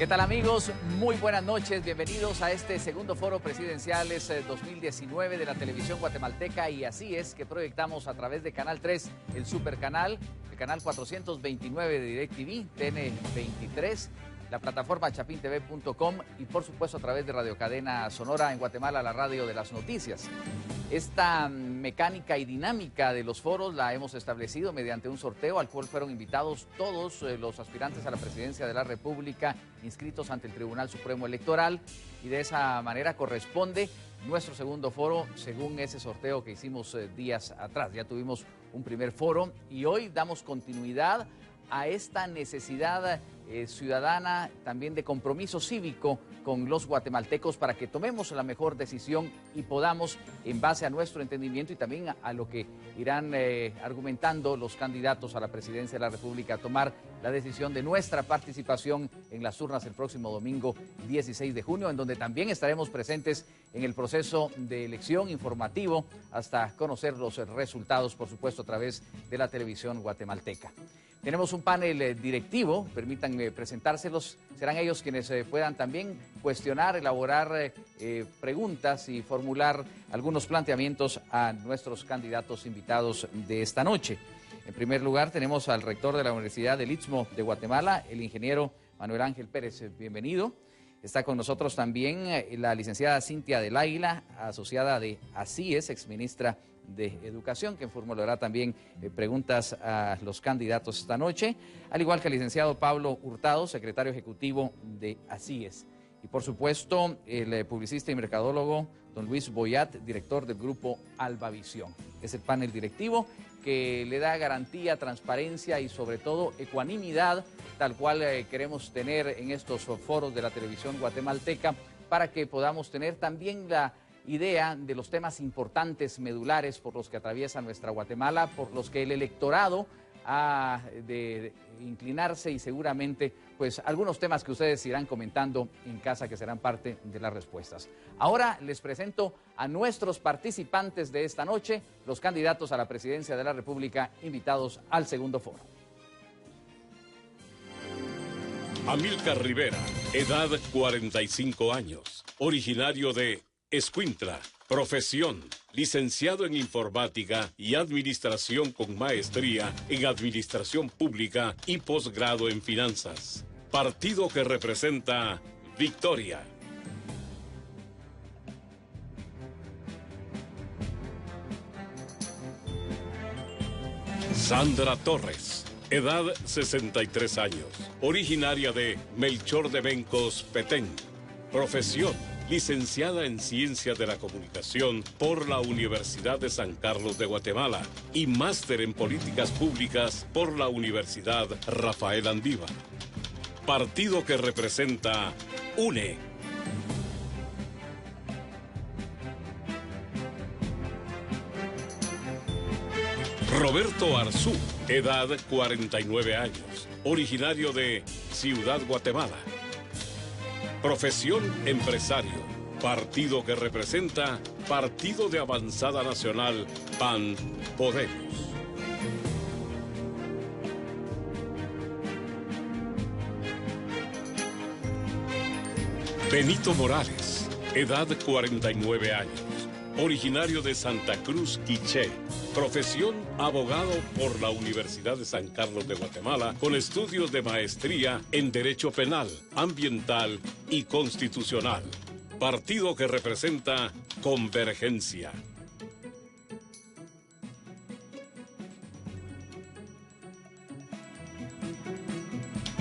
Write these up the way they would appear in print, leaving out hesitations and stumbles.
tal, amigos? Muy buenas noches, bienvenidos a este segundo Foro Presidenciales 2019 de la televisión guatemalteca, y así es que proyectamos a través de Canal 3, el supercanal, el canal 429 de DirecTV, TN23, la plataforma chapintv.com y por supuesto a través de Radio Cadena Sonora en Guatemala, la radio de las noticias. Esta mecánica y dinámica de los foros la hemos establecido mediante un sorteo al cual fueron invitados todos los aspirantes a la presidencia de la República inscritos ante el Tribunal Supremo Electoral, y de esa manera corresponde nuestro segundo foro según ese sorteo que hicimos días atrás. Ya tuvimos un primer foro y hoy damos continuidad a esta necesidad ciudadana, también de compromiso cívico con los guatemaltecos para que tomemos la mejor decisión y podamos, en base a nuestro entendimiento y también a lo que irán argumentando los candidatos a la presidencia de la República, tomar la decisión de nuestra participación en las urnas el próximo domingo 16 de junio, en donde también estaremos presentes en el proceso de elección informativo hasta conocer los resultados, por supuesto, a través de la televisión guatemalteca. Tenemos un panel directivo, permítanme presentárselos, serán ellos quienes puedan también cuestionar, elaborar preguntas y formular algunos planteamientos a nuestros candidatos invitados de esta noche. En primer lugar tenemos al rector de la Universidad del Istmo de Guatemala, el ingeniero Manuel Ángel Pérez, bienvenido. Está con nosotros también la licenciada Cintia del Águila, asociada de ASIES, exministra de Educación, que formulará también preguntas a los candidatos esta noche, al igual que el licenciado Pablo Hurtado, secretario ejecutivo de ASIES. Y por supuesto, el publicista y mercadólogo don Luis Boyat, director del grupo Albavisión. Es el panel directivo que le da garantía, transparencia y sobre todo ecuanimidad, tal cual queremos tener en estos foros de la televisión guatemalteca, para que podamos tener también la idea de los temas importantes, medulares, por los que atraviesa nuestra Guatemala, por los que el electorado ha de inclinarse, y seguramente pues algunos temas que ustedes irán comentando en casa que serán parte de las respuestas. Ahora les presento a nuestros participantes de esta noche, los candidatos a la presidencia de la República invitados al segundo foro. Amílcar Rivera, edad 45 años, originario de Escuintla, profesión, licenciado en informática y administración con maestría en administración pública y posgrado en finanzas. Partido que representa Victoria. Sandra Torres, edad 63 años, originaria de Melchor de Bencos, Petén, profesión, licenciada en Ciencias de la Comunicación por la Universidad de San Carlos de Guatemala y máster en Políticas Públicas por la Universidad Rafael Andívar. Partido que representa UNE. Roberto Arzú, edad 49 años, originario de Ciudad Guatemala. Profesión, empresario. Partido que representa Partido de Avanzada Nacional, PAN, Podemos. Benito Morales, edad 49 años, originario de Santa Cruz, Quiché. Profesión, abogado por la Universidad de San Carlos de Guatemala, con estudios de maestría en Derecho Penal, Ambiental y Constitucional. Partido que representa Convergencia.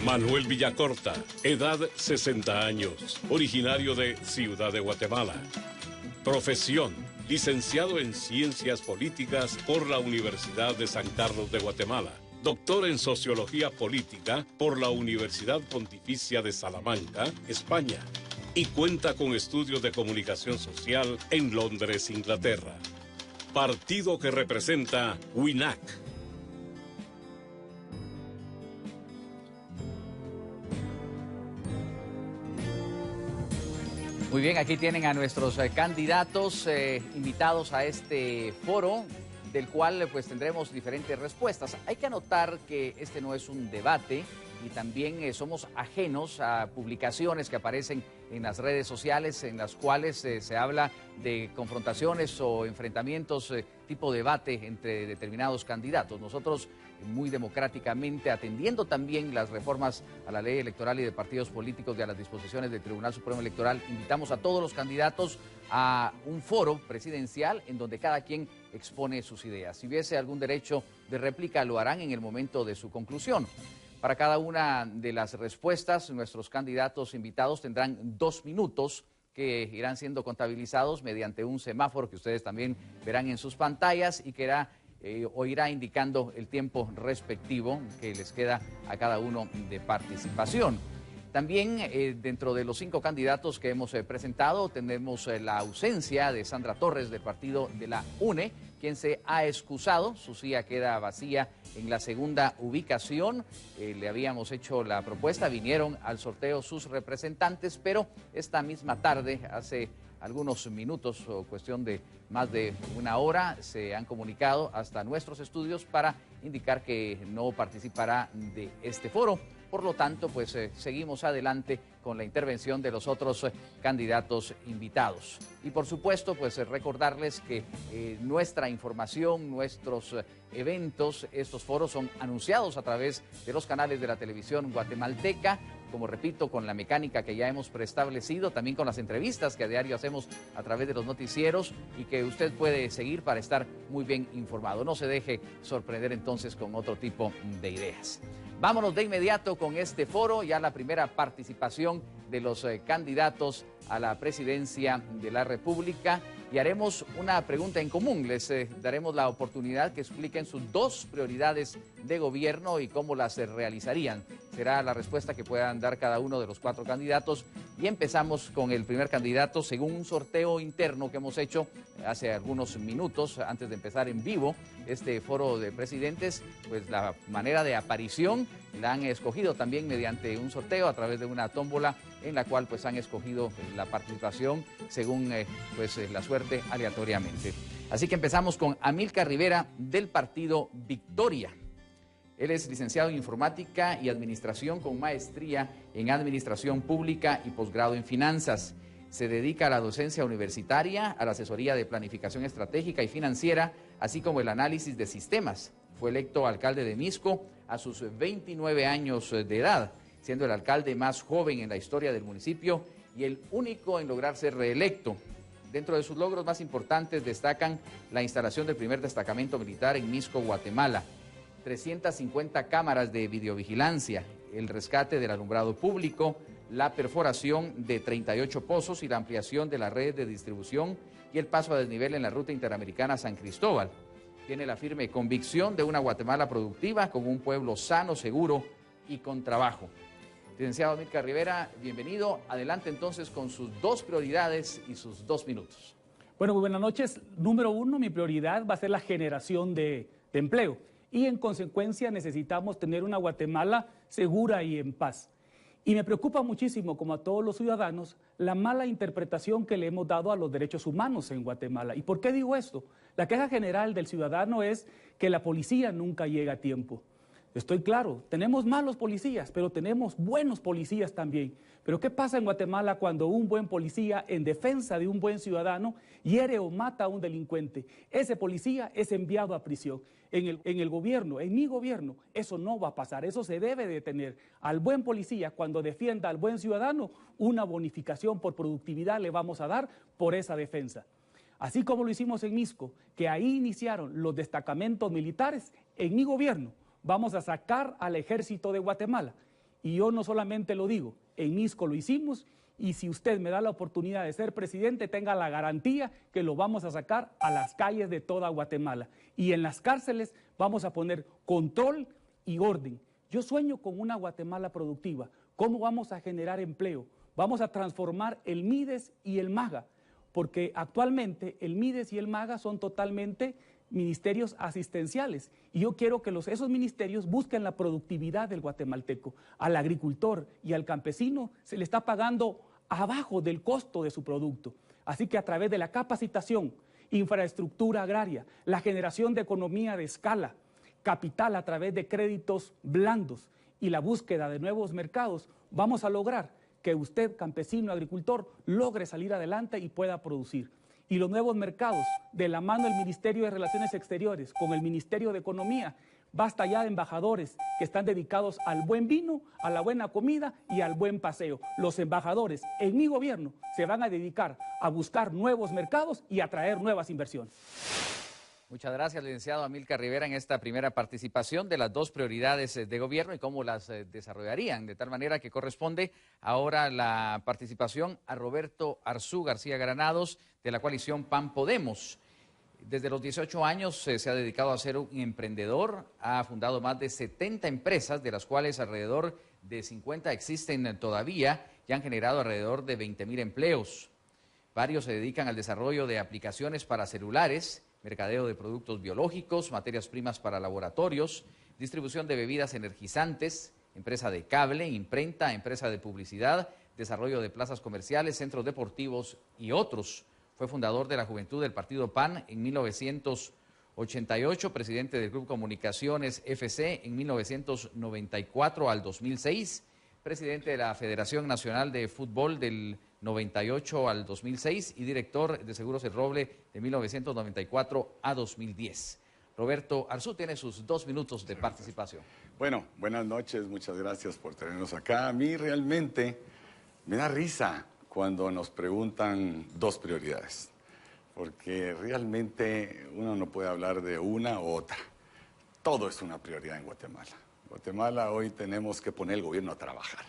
Manuel Villacorta, edad 60 años, originario de Ciudad de Guatemala. Profesión, licenciado en Ciencias Políticas por la Universidad de San Carlos de Guatemala. Doctor en Sociología Política por la Universidad Pontificia de Salamanca, España. Y cuenta con estudios de comunicación social en Londres, Inglaterra. Partido que representa WINAC. Muy bien, aquí tienen a nuestros candidatos invitados a este foro, del cual pues tendremos diferentes respuestas. Hay que anotar que este no es un debate, y también somos ajenos a publicaciones que aparecen en las redes sociales en las cuales se habla de confrontaciones o enfrentamientos tipo debate entre determinados candidatos. Nosotros muy democráticamente, atendiendo también las reformas a la ley electoral y de partidos políticos y a las disposiciones del Tribunal Supremo Electoral, invitamos a todos los candidatos a un foro presidencial en donde cada quien expone sus ideas. Si hubiese algún derecho de réplica, lo harán en el momento de su conclusión. Para cada una de las respuestas, nuestros candidatos invitados tendrán 2 minutos que irán siendo contabilizados mediante un semáforo que ustedes también verán en sus pantallas y que irá indicando el tiempo respectivo que les queda a cada uno de participación. También dentro de los 5 candidatos que hemos presentado tenemos la ausencia de Sandra Torres del partido de la UNE, quien se ha excusado, su silla queda vacía en la segunda ubicación. Le habíamos hecho la propuesta, vinieron al sorteo sus representantes, pero esta misma tarde, hace algunos minutos o cuestión de más de una hora, se han comunicado hasta nuestros estudios para indicar que no participará de este foro. Por lo tanto, pues seguimos adelante con la intervención de los otros candidatos invitados. Y por supuesto, pues recordarles que nuestra información, nuestros eventos, estos foros son anunciados a través de los canales de la televisión guatemalteca, como repito, con la mecánica que ya hemos preestablecido, también con las entrevistas que a diario hacemos a través de los noticieros y que usted puede seguir para estar muy bien informado. No se deje sorprender entonces con otro tipo de ideas. Vámonos de inmediato con este foro, ya la primera participación de los candidatos a la presidencia de la República, y haremos una pregunta en común. Les daremos la oportunidad que expliquen sus 2 prioridades de gobierno y cómo las realizarían. Será la respuesta que puedan dar cada uno de los 4 candidatos. Y empezamos con el primer candidato según un sorteo interno que hemos hecho hace algunos minutos antes de empezar en vivo este foro de presidentes. Pues la manera de aparición la han escogido también mediante un sorteo a través de una tómbola en la cual pues han escogido la participación según la suerte aleatoriamente. Así que empezamos con Amílcar Rivera del partido Victoria. Él es licenciado en Informática y Administración con maestría en Administración Pública y posgrado en Finanzas. Se dedica a la docencia universitaria, a la asesoría de planificación estratégica y financiera, así como el análisis de sistemas. Fue electo alcalde de Misco a sus 29 años de edad, siendo el alcalde más joven en la historia del municipio y el único en lograr ser reelecto. Dentro de sus logros más importantes destacan la instalación del primer destacamento militar en Misco, Guatemala, 350 cámaras de videovigilancia, el rescate del alumbrado público, la perforación de 38 pozos y la ampliación de la red de distribución y el paso a desnivel en la ruta interamericana San Cristóbal. Tiene la firme convicción de una Guatemala productiva, con un pueblo sano, seguro y con trabajo. Licenciado Amílcar Rivera, bienvenido. Adelante entonces con sus 2 prioridades y sus 2 minutos. Bueno, muy buenas noches. Número 1, mi prioridad va a ser la generación de empleo. Y en consecuencia necesitamos tener una Guatemala segura y en paz. Y me preocupa muchísimo, como a todos los ciudadanos, la mala interpretación que le hemos dado a los derechos humanos en Guatemala. ¿Y por qué digo esto? La queja general del ciudadano es que la policía nunca llega a tiempo. Estoy claro, tenemos malos policías, pero tenemos buenos policías también. Pero ¿qué pasa en Guatemala cuando un buen policía, en defensa de un buen ciudadano, hiere o mata a un delincuente? Ese policía es enviado a prisión. En el gobierno, en mi gobierno, eso no va a pasar, eso se debe detener. Al buen policía, cuando defienda al buen ciudadano, una bonificación por productividad le vamos a dar por esa defensa. Así como lo hicimos en Misco, que ahí iniciaron los destacamentos militares, en mi gobierno vamos a sacar al ejército de Guatemala. Y yo no solamente lo digo, en Misco lo hicimos, y si usted me da la oportunidad de ser presidente, tenga la garantía que lo vamos a sacar a las calles de toda Guatemala. Y en las cárceles vamos a poner control y orden. Yo sueño con una Guatemala productiva. ¿Cómo vamos a generar empleo? Vamos a transformar el MIDES y el MAGA, porque actualmente el MIDES y el MAGA son totalmente ministerios asistenciales, y yo quiero que esos ministerios busquen la productividad del guatemalteco. Al agricultor y al campesino se le está pagando abajo del costo de su producto, así que a través de la capacitación, infraestructura agraria, la generación de economía de escala, capital a través de créditos blandos y la búsqueda de nuevos mercados, vamos a lograr que usted, campesino, agricultor, logre salir adelante y pueda producir. Y los nuevos mercados, de la mano del Ministerio de Relaciones Exteriores con el Ministerio de Economía, basta ya de embajadores que están dedicados al buen vino, a la buena comida y al buen paseo. Los embajadores en mi gobierno se van a dedicar a buscar nuevos mercados y a atraer nuevas inversiones. Muchas gracias, licenciado Amílcar Rivera, en esta primera participación de las dos prioridades de gobierno y cómo las desarrollarían, de tal manera que corresponde ahora la participación a Roberto Arzú García Granados, de la coalición PAN Podemos. Desde los 18 años se ha dedicado a ser un emprendedor, ha fundado más de 70 empresas, de las cuales alrededor de 50 existen todavía y han generado alrededor de 20.000 empleos. Varios se dedican al desarrollo de aplicaciones para celulares, mercadeo de productos biológicos, materias primas para laboratorios, distribución de bebidas energizantes, empresa de cable, imprenta, empresa de publicidad, desarrollo de plazas comerciales, centros deportivos y otros. Fue fundador de la Juventud del Partido PAN en 1988, presidente del Grupo Comunicaciones FC en 1994 al 2006, presidente de la Federación Nacional de Fútbol del 98 al 2006 y director de Seguros El Roble de 1994 a 2010. Roberto Arzú tiene sus 2 minutos de participación. Bueno, buenas noches, muchas gracias por tenernos acá. A mí realmente me da risa cuando nos preguntan 2 prioridades, porque realmente uno no puede hablar de una u otra. Todo es una prioridad en Guatemala. Guatemala hoy tenemos que poner el gobierno a trabajar.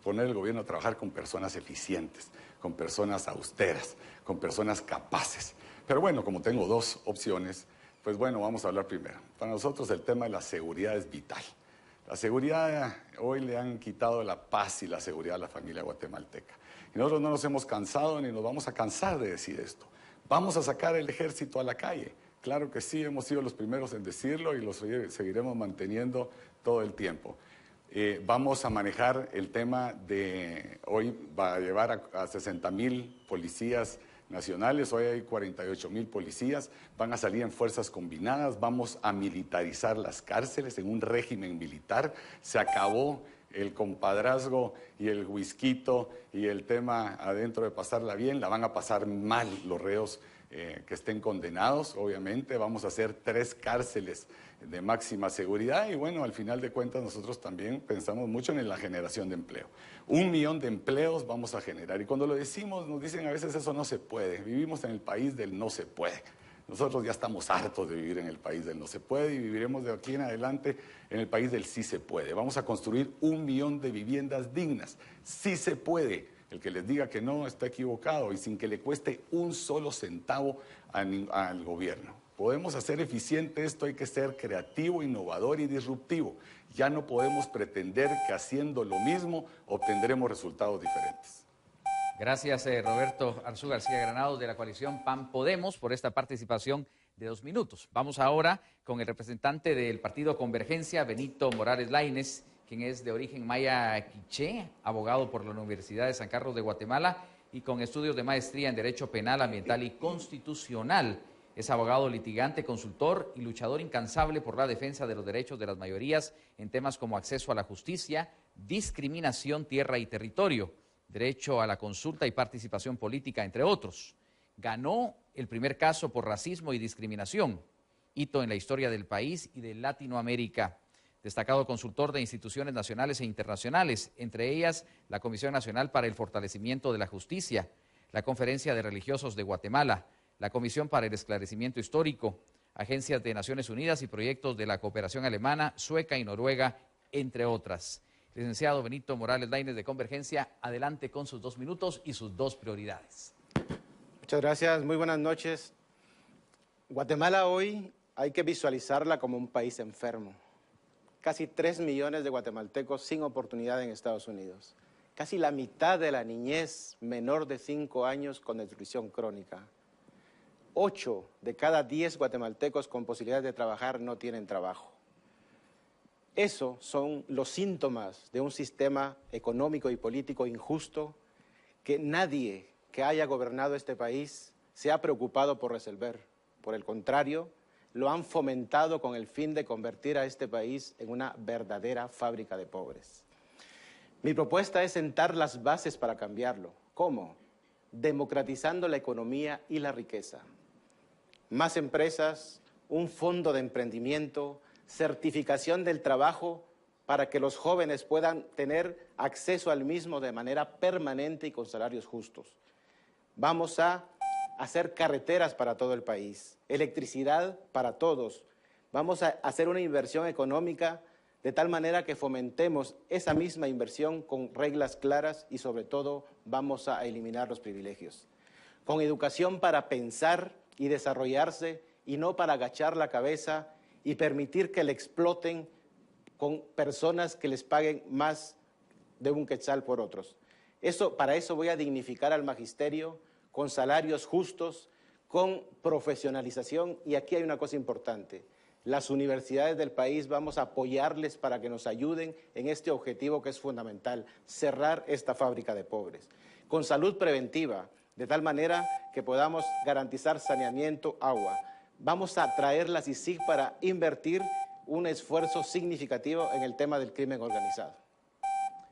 Poner el gobierno a trabajar con personas eficientes, con personas austeras, con personas capaces. Pero bueno, como tengo 2 opciones, pues bueno, vamos a hablar primero. Para nosotros el tema de la seguridad es vital. La seguridad, hoy le han quitado la paz y la seguridad a la familia guatemalteca. Y nosotros no nos hemos cansado ni nos vamos a cansar de decir esto. Vamos a sacar el ejército a la calle. Claro que sí, hemos sido los primeros en decirlo y lo seguiremos manteniendo todo el tiempo. Vamos a manejar el tema de, hoy va a llevar a 60.000 policías nacionales, hoy hay 48.000 policías, van a salir en fuerzas combinadas, vamos a militarizar las cárceles en un régimen militar, se acabó el compadrazgo y el whisquito y el tema adentro de pasarla bien, la van a pasar mal los reos que estén condenados, obviamente, vamos a hacer 3 cárceles de máxima seguridad y bueno, al final de cuentas nosotros también pensamos mucho en la generación de empleo. 1 millón de empleos vamos a generar y cuando lo decimos nos dicen a veces eso no se puede, vivimos en el país del no se puede. Nosotros ya estamos hartos de vivir en el país del no se puede y viviremos de aquí en adelante en el país del sí se puede. Vamos a construir 1 millón de viviendas dignas, sí se puede. El que les diga que no está equivocado y sin que le cueste un solo centavo al gobierno. Podemos hacer eficiente esto, hay que ser creativo, innovador y disruptivo. Ya no podemos pretender que haciendo lo mismo obtendremos resultados diferentes. Gracias, Roberto Arzú García Granados, de la coalición PAN Podemos, por esta participación de 2 minutos. Vamos ahora con el representante del partido Convergencia, Benito Morales Laínez, quien es de origen maya quiché, abogado por la Universidad de San Carlos de Guatemala y con estudios de maestría en Derecho Penal, Ambiental y Constitucional. Es abogado litigante, consultor y luchador incansable por la defensa de los derechos de las mayorías en temas como acceso a la justicia, discriminación, tierra y territorio, derecho a la consulta y participación política, entre otros. Ganó el primer caso por racismo y discriminación, hito en la historia del país y de Latinoamérica. Destacado consultor de instituciones nacionales e internacionales, entre ellas la Comisión Nacional para el Fortalecimiento de la Justicia, la Conferencia de Religiosos de Guatemala, la Comisión para el Esclarecimiento Histórico, agencias de Naciones Unidas y proyectos de la cooperación alemana, sueca y noruega, entre otras. Licenciado Benito Morales Laínez de Convergencia, adelante con sus 2 minutos y sus 2 prioridades. Muchas gracias, muy buenas noches. Guatemala hoy hay que visualizarla como un país enfermo. Casi 3 millones de guatemaltecos sin oportunidad en Estados Unidos. Casi la mitad de la niñez menor de 5 años con desnutrición crónica. 8 de cada 10 guatemaltecos con posibilidades de trabajar no tienen trabajo. Esos son los síntomas de un sistema económico y político injusto que nadie que haya gobernado este país se ha preocupado por resolver. Por el contrario, lo han fomentado con el fin de convertir a este país en una verdadera fábrica de pobres. Mi propuesta es sentar las bases para cambiarlo. ¿Cómo? Democratizando la economía y la riqueza. Más empresas, un fondo de emprendimiento, certificación del trabajo para que los jóvenes puedan tener acceso al mismo de manera permanente y con salarios justos. Vamos a hacer carreteras para todo el país, electricidad para todos. Vamos a hacer una inversión económica de tal manera que fomentemos esa misma inversión con reglas claras y sobre todo vamos a eliminar los privilegios. Con educación para pensar y desarrollarse y no para agachar la cabeza y permitir que le exploten con personas que les paguen más de un quetzal por otros. Para eso voy a dignificar al magisterio con salarios justos, con profesionalización y aquí hay una cosa importante. Las universidades del país vamos a apoyarles para que nos ayuden en este objetivo que es fundamental, cerrar esta fábrica de pobres. Con salud preventiva, de tal manera que podamos garantizar saneamiento, agua. Vamos a traer la CICIG para invertir un esfuerzo significativo en el tema del crimen organizado.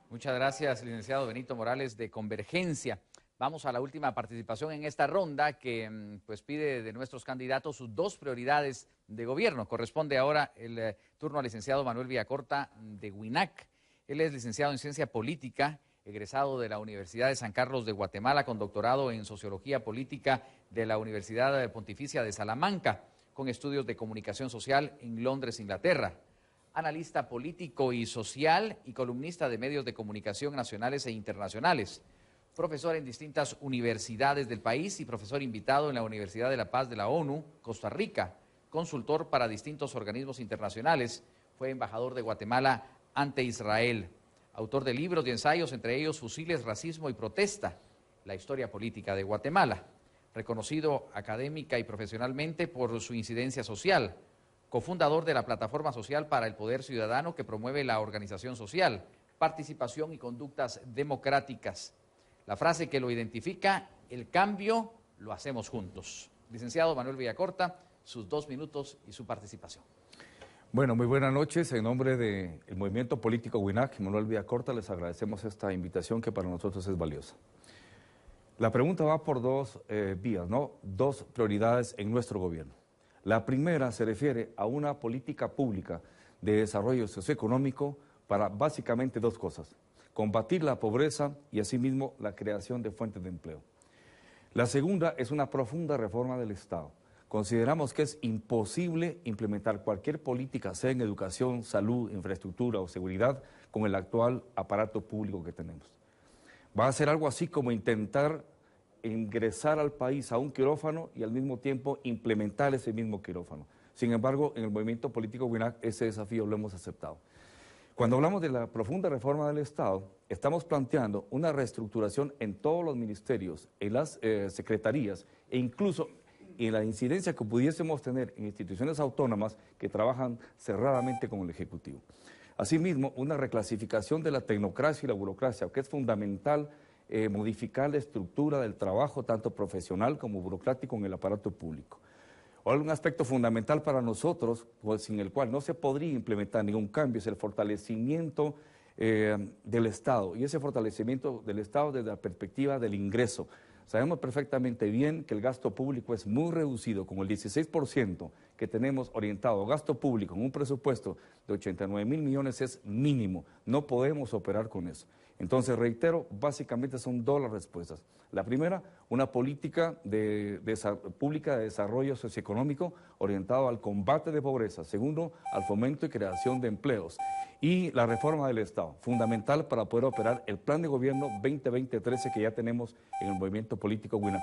Muchas gracias, licenciado Benito Morales de Convergencia. Vamos a la última participación en esta ronda que pues pide de nuestros candidatos sus dos prioridades de gobierno. Corresponde ahora el turno al licenciado Manuel Villacorta de WINAC. Él es licenciado en Ciencia Política, egresado de la Universidad de San Carlos de Guatemala con doctorado en Sociología Política de la Universidad Pontificia de Salamanca, con estudios de comunicación social en Londres, Inglaterra. Analista político y social y columnista de medios de comunicación nacionales e internacionales. Profesor en distintas universidades del país y profesor invitado en la Universidad de la Paz de la ONU, Costa Rica. Consultor para distintos organismos internacionales. Fue embajador de Guatemala ante Israel. Autor de libros y ensayos, entre ellos Fusiles, Racismo y Protesta, la historia política de Guatemala. Reconocido académica y profesionalmente por su incidencia social. Cofundador de la Plataforma Social para el Poder Ciudadano que promueve la organización social, participación y conductas democráticas. La frase que lo identifica, el cambio lo hacemos juntos. Licenciado Manuel Villacorta, sus 2 minutos y su participación. Bueno, muy buenas noches. En nombre del Movimiento Político WINAC, Manuel Villacorta, les agradecemos esta invitación que para nosotros es valiosa. La pregunta va por dos vías, ¿no? Dos prioridades en nuestro gobierno. La primera se refiere a una política pública de desarrollo socioeconómico para básicamente dos cosas: combatir la pobreza y asimismo la creación de fuentes de empleo. La segunda es una profunda reforma del Estado. Consideramos que es imposible implementar cualquier política, sea en educación, salud, infraestructura o seguridad, con el actual aparato público que tenemos. Va a ser algo así como intentar ingresar al país a un quirófano y al mismo tiempo implementar ese mismo quirófano. Sin embargo, en el movimiento político WINAC ese desafío lo hemos aceptado. Cuando hablamos de la profunda reforma del Estado, estamos planteando una reestructuración en todos los ministerios, en las secretarías e incluso en la incidencia que pudiésemos tener en instituciones autónomas que trabajan cerradamente con el Ejecutivo. Asimismo, una reclasificación de la tecnocracia y la burocracia, que es fundamental modificar la estructura del trabajo, tanto profesional como burocrático en el aparato público. Un aspecto fundamental para nosotros, pues, sin el cual no se podría implementar ningún cambio, es el fortalecimiento del Estado, y ese fortalecimiento del Estado desde la perspectiva del ingreso. Sabemos perfectamente bien que el gasto público es muy reducido, con el 16% que tenemos orientado a gasto público en un presupuesto de 89.000 millones es mínimo, no podemos operar con eso. Entonces, reitero, básicamente son dos las respuestas. La primera, una política pública de desarrollo socioeconómico orientado al combate de pobreza. Segundo, al fomento y creación de empleos. Y la reforma del Estado, fundamental para poder operar el plan de gobierno 2020-13 que ya tenemos en el movimiento político WINAC.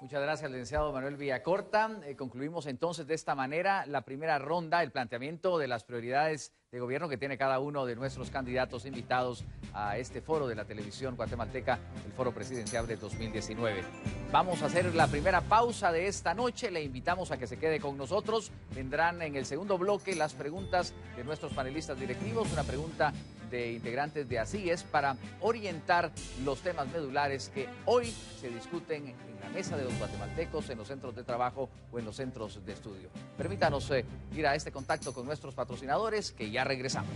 Muchas gracias, licenciado Manuel Villacorta. Concluimos entonces de esta manera la primera ronda, el planteamiento de las prioridades de gobierno que tiene cada uno de nuestros candidatos invitados a este foro de la televisión guatemalteca, el Foro Presidencial de 2019. Vamos a hacer la primera pausa de esta noche. Le invitamos a que se quede con nosotros. Vendrán en el segundo bloque las preguntas de nuestros panelistas directivos, una pregunta de integrantes de ASÍES para orientar los temas medulares que hoy se discuten en la mesa de los guatemaltecos, en los centros de trabajo o en los centros de estudio. Permítanos ir a este contacto con nuestros patrocinadores, que ya regresamos.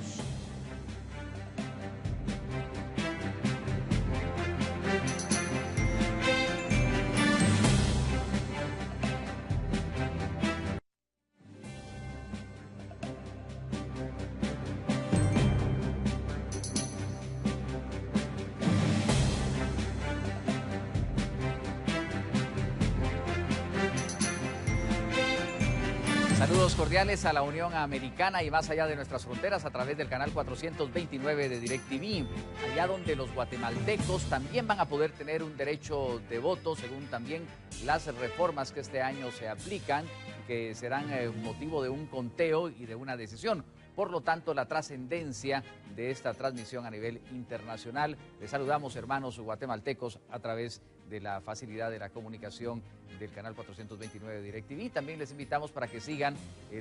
Saludos cordiales a la Unión Americana y más allá de nuestras fronteras a través del canal 429 de DirecTV, allá donde los guatemaltecos también van a poder tener un derecho de voto según también las reformas que este año se aplican, que serán motivo de un conteo y de una decisión. Por lo tanto, la trascendencia de esta transmisión a nivel internacional. Les saludamos, hermanos guatemaltecos, a través de la facilidad de la comunicación del canal 429 de DirecTV. También les invitamos para que sigan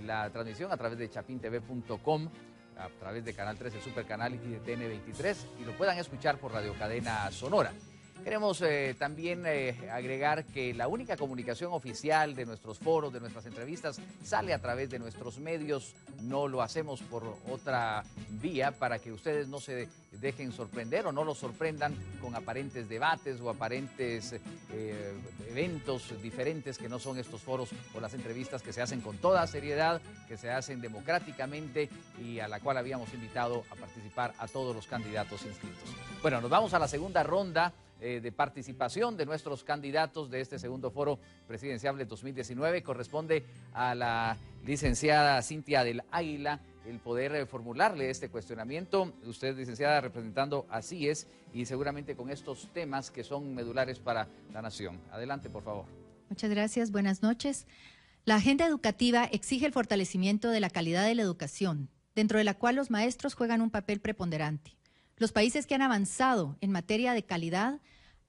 la transmisión a través de chapintv.com, a través de Canal 13, Supercanal y de TN23, y lo puedan escuchar por Radio Cadena Sonora. Queremos también agregar que la única comunicación oficial de nuestros foros, de nuestras entrevistas, sale a través de nuestros medios. No lo hacemos por otra vía para que ustedes no se dejen sorprender o no los sorprendan con aparentes debates o aparentes eventos diferentes que no son estos foros o las entrevistas que se hacen con toda seriedad, que se hacen democráticamente y a la cual habíamos invitado a participar a todos los candidatos inscritos. Bueno, nos vamos a la segunda ronda de participación de nuestros candidatos de este segundo foro presidencial de 2019. Corresponde a la licenciada Cintia del Águila el poder formularle este cuestionamiento. Usted, licenciada, representando a ASÍES y seguramente con estos temas que son medulares para la nación. Adelante, por favor. Muchas gracias, buenas noches. La agenda educativa exige el fortalecimiento de la calidad de la educación, dentro de la cual los maestros juegan un papel preponderante. Los países que han avanzado en materia de calidad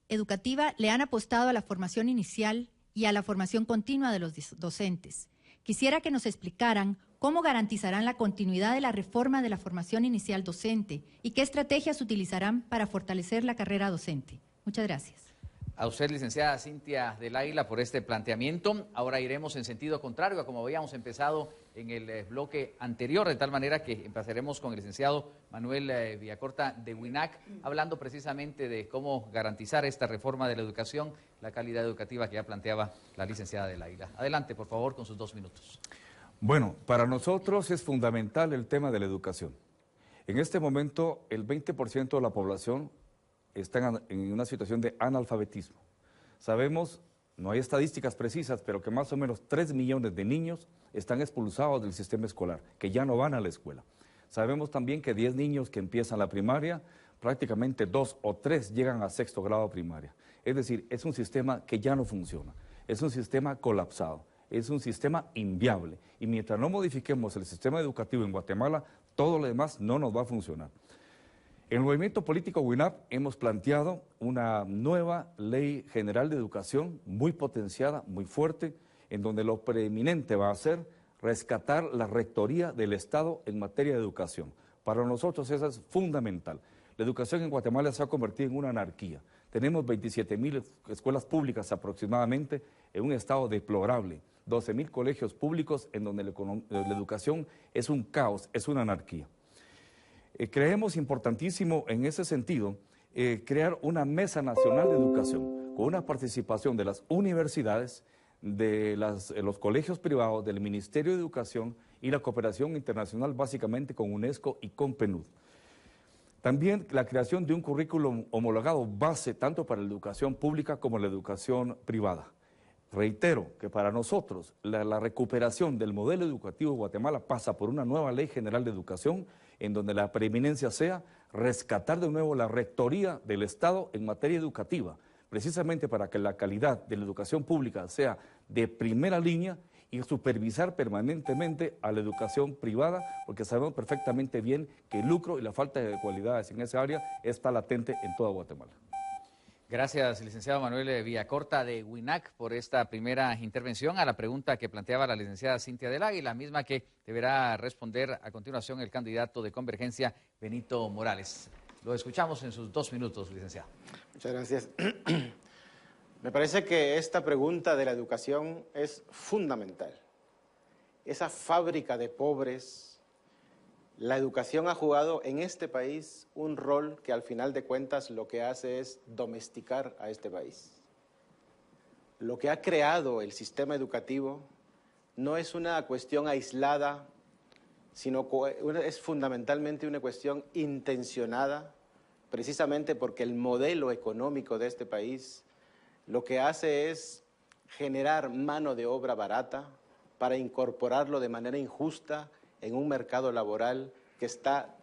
educativa le han apostado a la formación inicial y a la formación continua de los docentes. Quisiera que nos explicaran cómo garantizarán la continuidad de la reforma de la formación inicial docente y qué estrategias utilizarán para fortalecer la carrera docente. Muchas gracias. A usted, licenciada Cintia del Águila, por este planteamiento. Ahora iremos en sentido contrario a como habíamos empezado en el bloque anterior, de tal manera que empezaremos con el licenciado Manuel Villacorta de WINAC, hablando precisamente de cómo garantizar esta reforma de la educación, la calidad educativa que ya planteaba la licenciada del Águila. Adelante, por favor, con sus 2 minutos. Bueno, para nosotros es fundamental el tema de la educación. En este momento, el 20% de la población están en una situación de analfabetismo. Sabemos, no hay estadísticas precisas, pero que más o menos 3 millones de niños están expulsados del sistema escolar, que ya no van a la escuela. Sabemos también que 10 niños que empiezan la primaria, prácticamente 2 o 3 llegan a 6º grado primaria. Es decir, es un sistema que ya no funciona, es un sistema colapsado, es un sistema inviable. Y mientras no modifiquemos el sistema educativo en Guatemala, todo lo demás no nos va a funcionar. En el movimiento político WINAP hemos planteado una nueva ley general de educación muy potenciada, muy fuerte, en donde lo preeminente va a ser rescatar la rectoría del Estado en materia de educación. Para nosotros eso es fundamental. La educación en Guatemala se ha convertido en una anarquía. Tenemos 27.000 escuelas públicas aproximadamente en un estado deplorable, 12.000 colegios públicos en donde la educación es un caos, es una anarquía. Creemos importantísimo en ese sentido crear una mesa nacional de educación con una participación de las universidades, de los colegios privados, del Ministerio de Educación y la cooperación internacional básicamente con UNESCO y con PNUD. También la creación de un currículum homologado base tanto para la educación pública como la educación privada. Reitero que para nosotros la recuperación del modelo educativo de Guatemala pasa por una nueva ley general de educación en donde la preeminencia sea rescatar de nuevo la rectoría del Estado en materia educativa, precisamente para que la calidad de la educación pública sea de primera línea y supervisar permanentemente a la educación privada, porque sabemos perfectamente bien que el lucro y la falta de cualidades en esa área está latente en toda Guatemala. Gracias, licenciado Manuel Villacorta de WINAC, por esta primera intervención a la pregunta que planteaba la licenciada Cintia del Águila, la misma que deberá responder a continuación el candidato de Convergencia, Benito Morales. Lo escuchamos en sus 2 minutos, licenciado. Muchas gracias. Me parece que esta pregunta de la educación es fundamental. Esa fábrica de pobres, la educación ha jugado en este país un rol que al final de cuentas lo que hace es domesticar a este país. Lo que ha creado el sistema educativo no es una cuestión aislada, sino es fundamentalmente una cuestión intencionada, precisamente porque el modelo económico de este país lo que hace es generar mano de obra barata para incorporarlo de manera injusta en un mercado laboral que está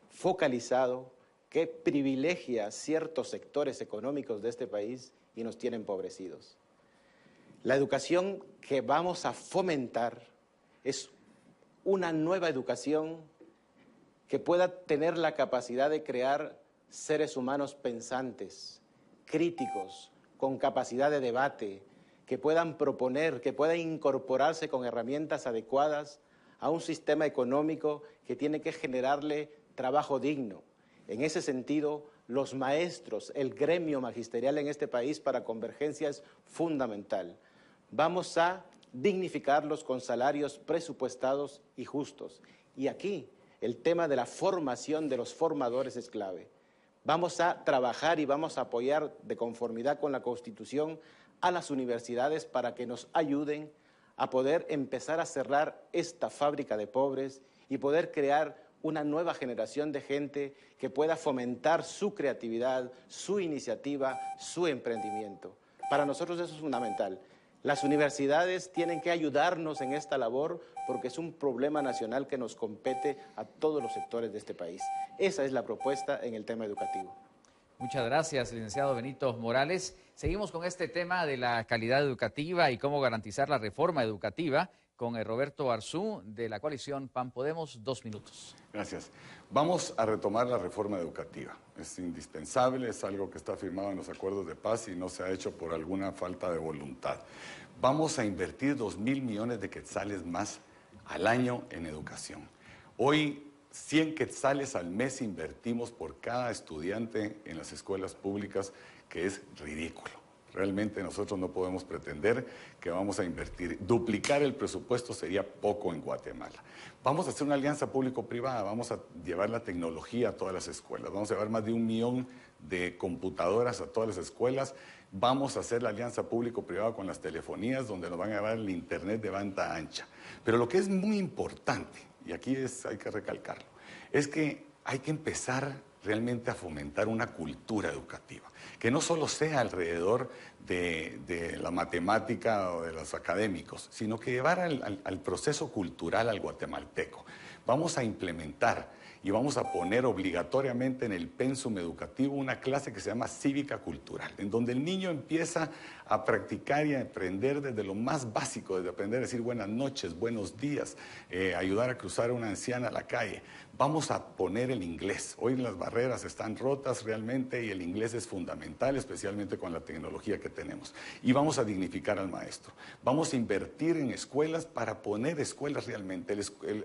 focalizado, que privilegia ciertos sectores económicos de este país y nos tiene empobrecidos. La educación que vamos a fomentar es una nueva educación que pueda tener la capacidad de crear seres humanos pensantes, críticos, con capacidad de debate, que puedan proponer, que puedan incorporarse con herramientas adecuadas a un sistema económico que tiene que generarle trabajo digno. En ese sentido, los maestros, el gremio magisterial en este país para Convergencia es fundamental. Vamos a dignificarlos con salarios presupuestados y justos. Y aquí el tema de la formación de los formadores es clave. Vamos a trabajar y vamos a apoyar de conformidad con la Constitución a las universidades para que nos ayuden a poder empezar a cerrar esta fábrica de pobres y poder crear una nueva generación de gente que pueda fomentar su creatividad, su iniciativa, su emprendimiento. Para nosotros eso es fundamental. Las universidades tienen que ayudarnos en esta labor porque es un problema nacional que nos compete a todos los sectores de este país. Esa es la propuesta en el tema educativo. Muchas gracias, licenciado Benito Morales. Seguimos con este tema de la calidad educativa y cómo garantizar la reforma educativa con Roberto Arzú de la coalición PAN Podemos. 2 minutos. Gracias. Vamos a retomar la reforma educativa. Es indispensable, es algo que está firmado en los acuerdos de paz y no se ha hecho por alguna falta de voluntad. Vamos a invertir 2.000 millones de quetzales más al año en educación. Hoy 100 quetzales al mes invertimos por cada estudiante en las escuelas públicas, que es ridículo. Realmente nosotros no podemos pretender que vamos a invertir. Duplicar el presupuesto sería poco en Guatemala. Vamos a hacer una alianza público-privada, vamos a llevar la tecnología a todas las escuelas, vamos a llevar más de 1 millón de computadoras a todas las escuelas, vamos a hacer la alianza público-privada con las telefonías, donde nos van a llevar el internet de banda ancha. Pero lo que es muy importante, y aquí hay que recalcarlo, es que hay que empezar realmente a fomentar una cultura educativa, que no solo sea alrededor de la matemática o de los académicos, sino que llevar al proceso cultural al guatemalteco. Vamos a implementar y vamos a poner obligatoriamente en el pensum educativo una clase que se llama cívica cultural, en donde el niño empieza a practicar y a aprender desde lo más básico, desde aprender a decir buenas noches, buenos días, ayudar a cruzar a una anciana a la calle. Vamos a poner el inglés. Hoy las barreras están rotas realmente y el inglés es fundamental, especialmente con la tecnología que tenemos. Y vamos a dignificar al maestro. Vamos a invertir en escuelas para poner escuelas realmente.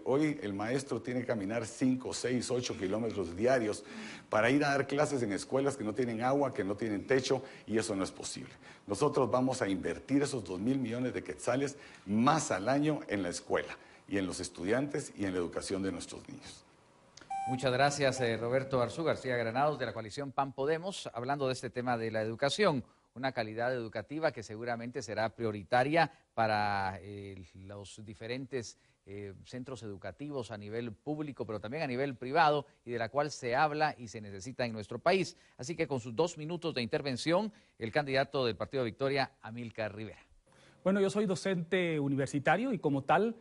Hoy el maestro tiene que caminar 5, 6, 8 kilómetros diarios para ir a dar clases en escuelas que no tienen agua, que no tienen techo, y eso no es posible. Nosotros vamos a invertir esos 2.000 millones de quetzales más al año en la escuela y en los estudiantes y en la educación de nuestros niños. Muchas gracias, Roberto Arzú García Granados de la coalición PAN Podemos, hablando de este tema de la educación, una calidad educativa que seguramente será prioritaria para los diferentes centros educativos a nivel público, pero también a nivel privado, y de la cual se habla y se necesita en nuestro país. Así que con sus 2 minutos de intervención, el candidato del Partido Victoria, Amílcar Rivera. Bueno, yo soy docente universitario y como tal,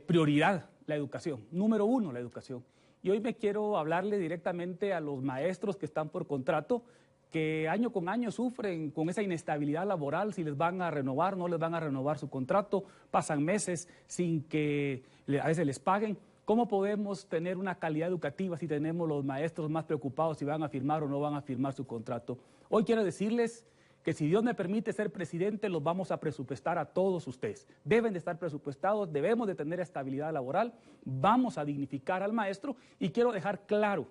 prioridad la educación, número 1 la educación. Y hoy me quiero hablarle directamente a los maestros que están por contrato, que año con año sufren con esa inestabilidad laboral, si les van a renovar, no les van a renovar su contrato, pasan meses sin que a veces les paguen. ¿Cómo podemos tener una calidad educativa si tenemos los maestros más preocupados si van a firmar o no van a firmar su contrato? Hoy quiero decirles que si Dios me permite ser presidente, los vamos a presupuestar a todos ustedes. Deben de estar presupuestados, debemos de tener estabilidad laboral, vamos a dignificar al maestro y quiero dejar claro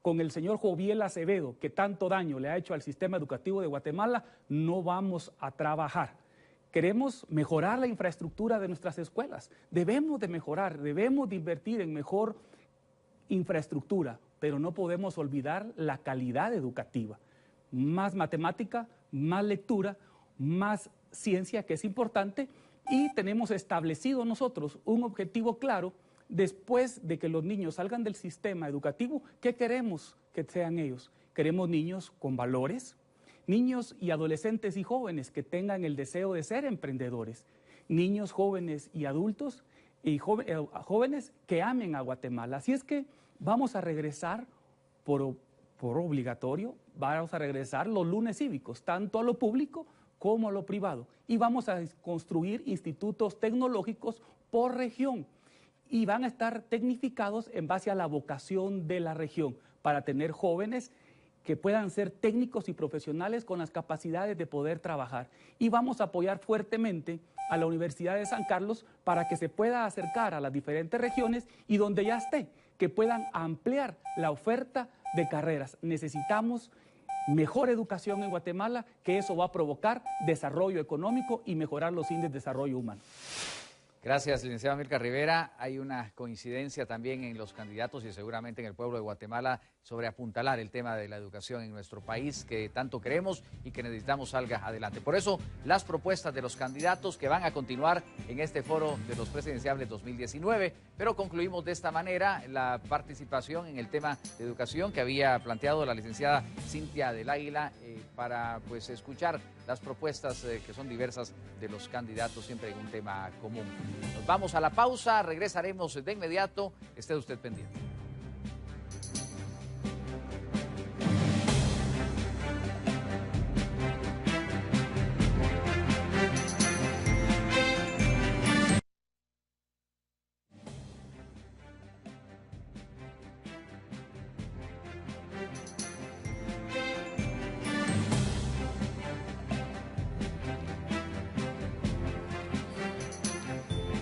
con el señor Joviel Acevedo, que tanto daño le ha hecho al sistema educativo de Guatemala, no vamos a trabajar. Queremos mejorar la infraestructura de nuestras escuelas, debemos de mejorar, debemos de invertir en mejor infraestructura, pero no podemos olvidar la calidad educativa. Más matemática, más lectura, más ciencia, que es importante, y tenemos establecido nosotros un objetivo claro. Después de que los niños salgan del sistema educativo, ¿qué queremos que sean ellos? Queremos niños con valores, niños y adolescentes y jóvenes que tengan el deseo de ser emprendedores, niños, jóvenes y adultos y jóvenes que amen a Guatemala. Así es que vamos a regresar por obligatorio, vamos a regresar los lunes cívicos, tanto a lo público como a lo privado, y vamos a construir institutos tecnológicos por región, y van a estar tecnificados en base a la vocación de la región, para tener jóvenes que puedan ser técnicos y profesionales con las capacidades de poder trabajar. Y vamos a apoyar fuertemente a la Universidad de San Carlos para que se pueda acercar a las diferentes regiones y donde ya esté, que puedan ampliar la oferta de carreras. Necesitamos mejor educación en Guatemala, que eso va a provocar desarrollo económico y mejorar los índices de desarrollo humano. Gracias, licenciado Amílcar Rivera. Hay una coincidencia también en los candidatos y seguramente en el pueblo de Guatemala sobre apuntalar el tema de la educación en nuestro país, que tanto queremos y que necesitamos salga adelante. Por eso, las propuestas de los candidatos que van a continuar en este foro de los presidenciables 2019, pero concluimos de esta manera la participación en el tema de educación que había planteado la licenciada Cintia del Águila para pues escuchar las propuestas que son diversas de los candidatos, siempre en un tema común. Nos vamos a la pausa, regresaremos de inmediato, esté usted pendiente.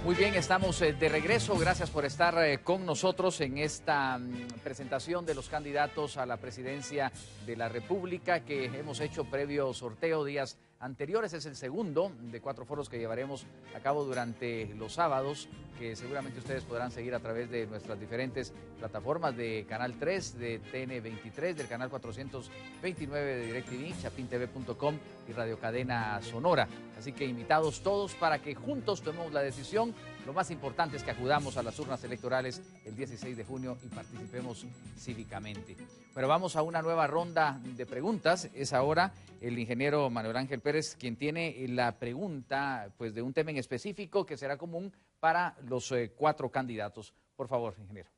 Muy bien, estamos de regreso. Gracias por estar con nosotros en esta presentación de los candidatos a la presidencia de la República que hemos hecho previo sorteo días anteriores. Es el segundo de 4 foros que llevaremos a cabo durante los sábados, que seguramente ustedes podrán seguir a través de nuestras diferentes plataformas de Canal 3, de TN23, del Canal 429 de DirecTV, chapintv.com y Radio Cadena Sonora. Así que invitados todos para que juntos tomemos la decisión. Lo más importante es que acudamos a las urnas electorales el 16 de junio y participemos cívicamente. Bueno, vamos a una nueva ronda de preguntas. Es ahora el ingeniero Manuel Ángel Pérez quien tiene la pregunta pues, de un tema en específico que será común para los 4 candidatos. Por favor, ingeniero.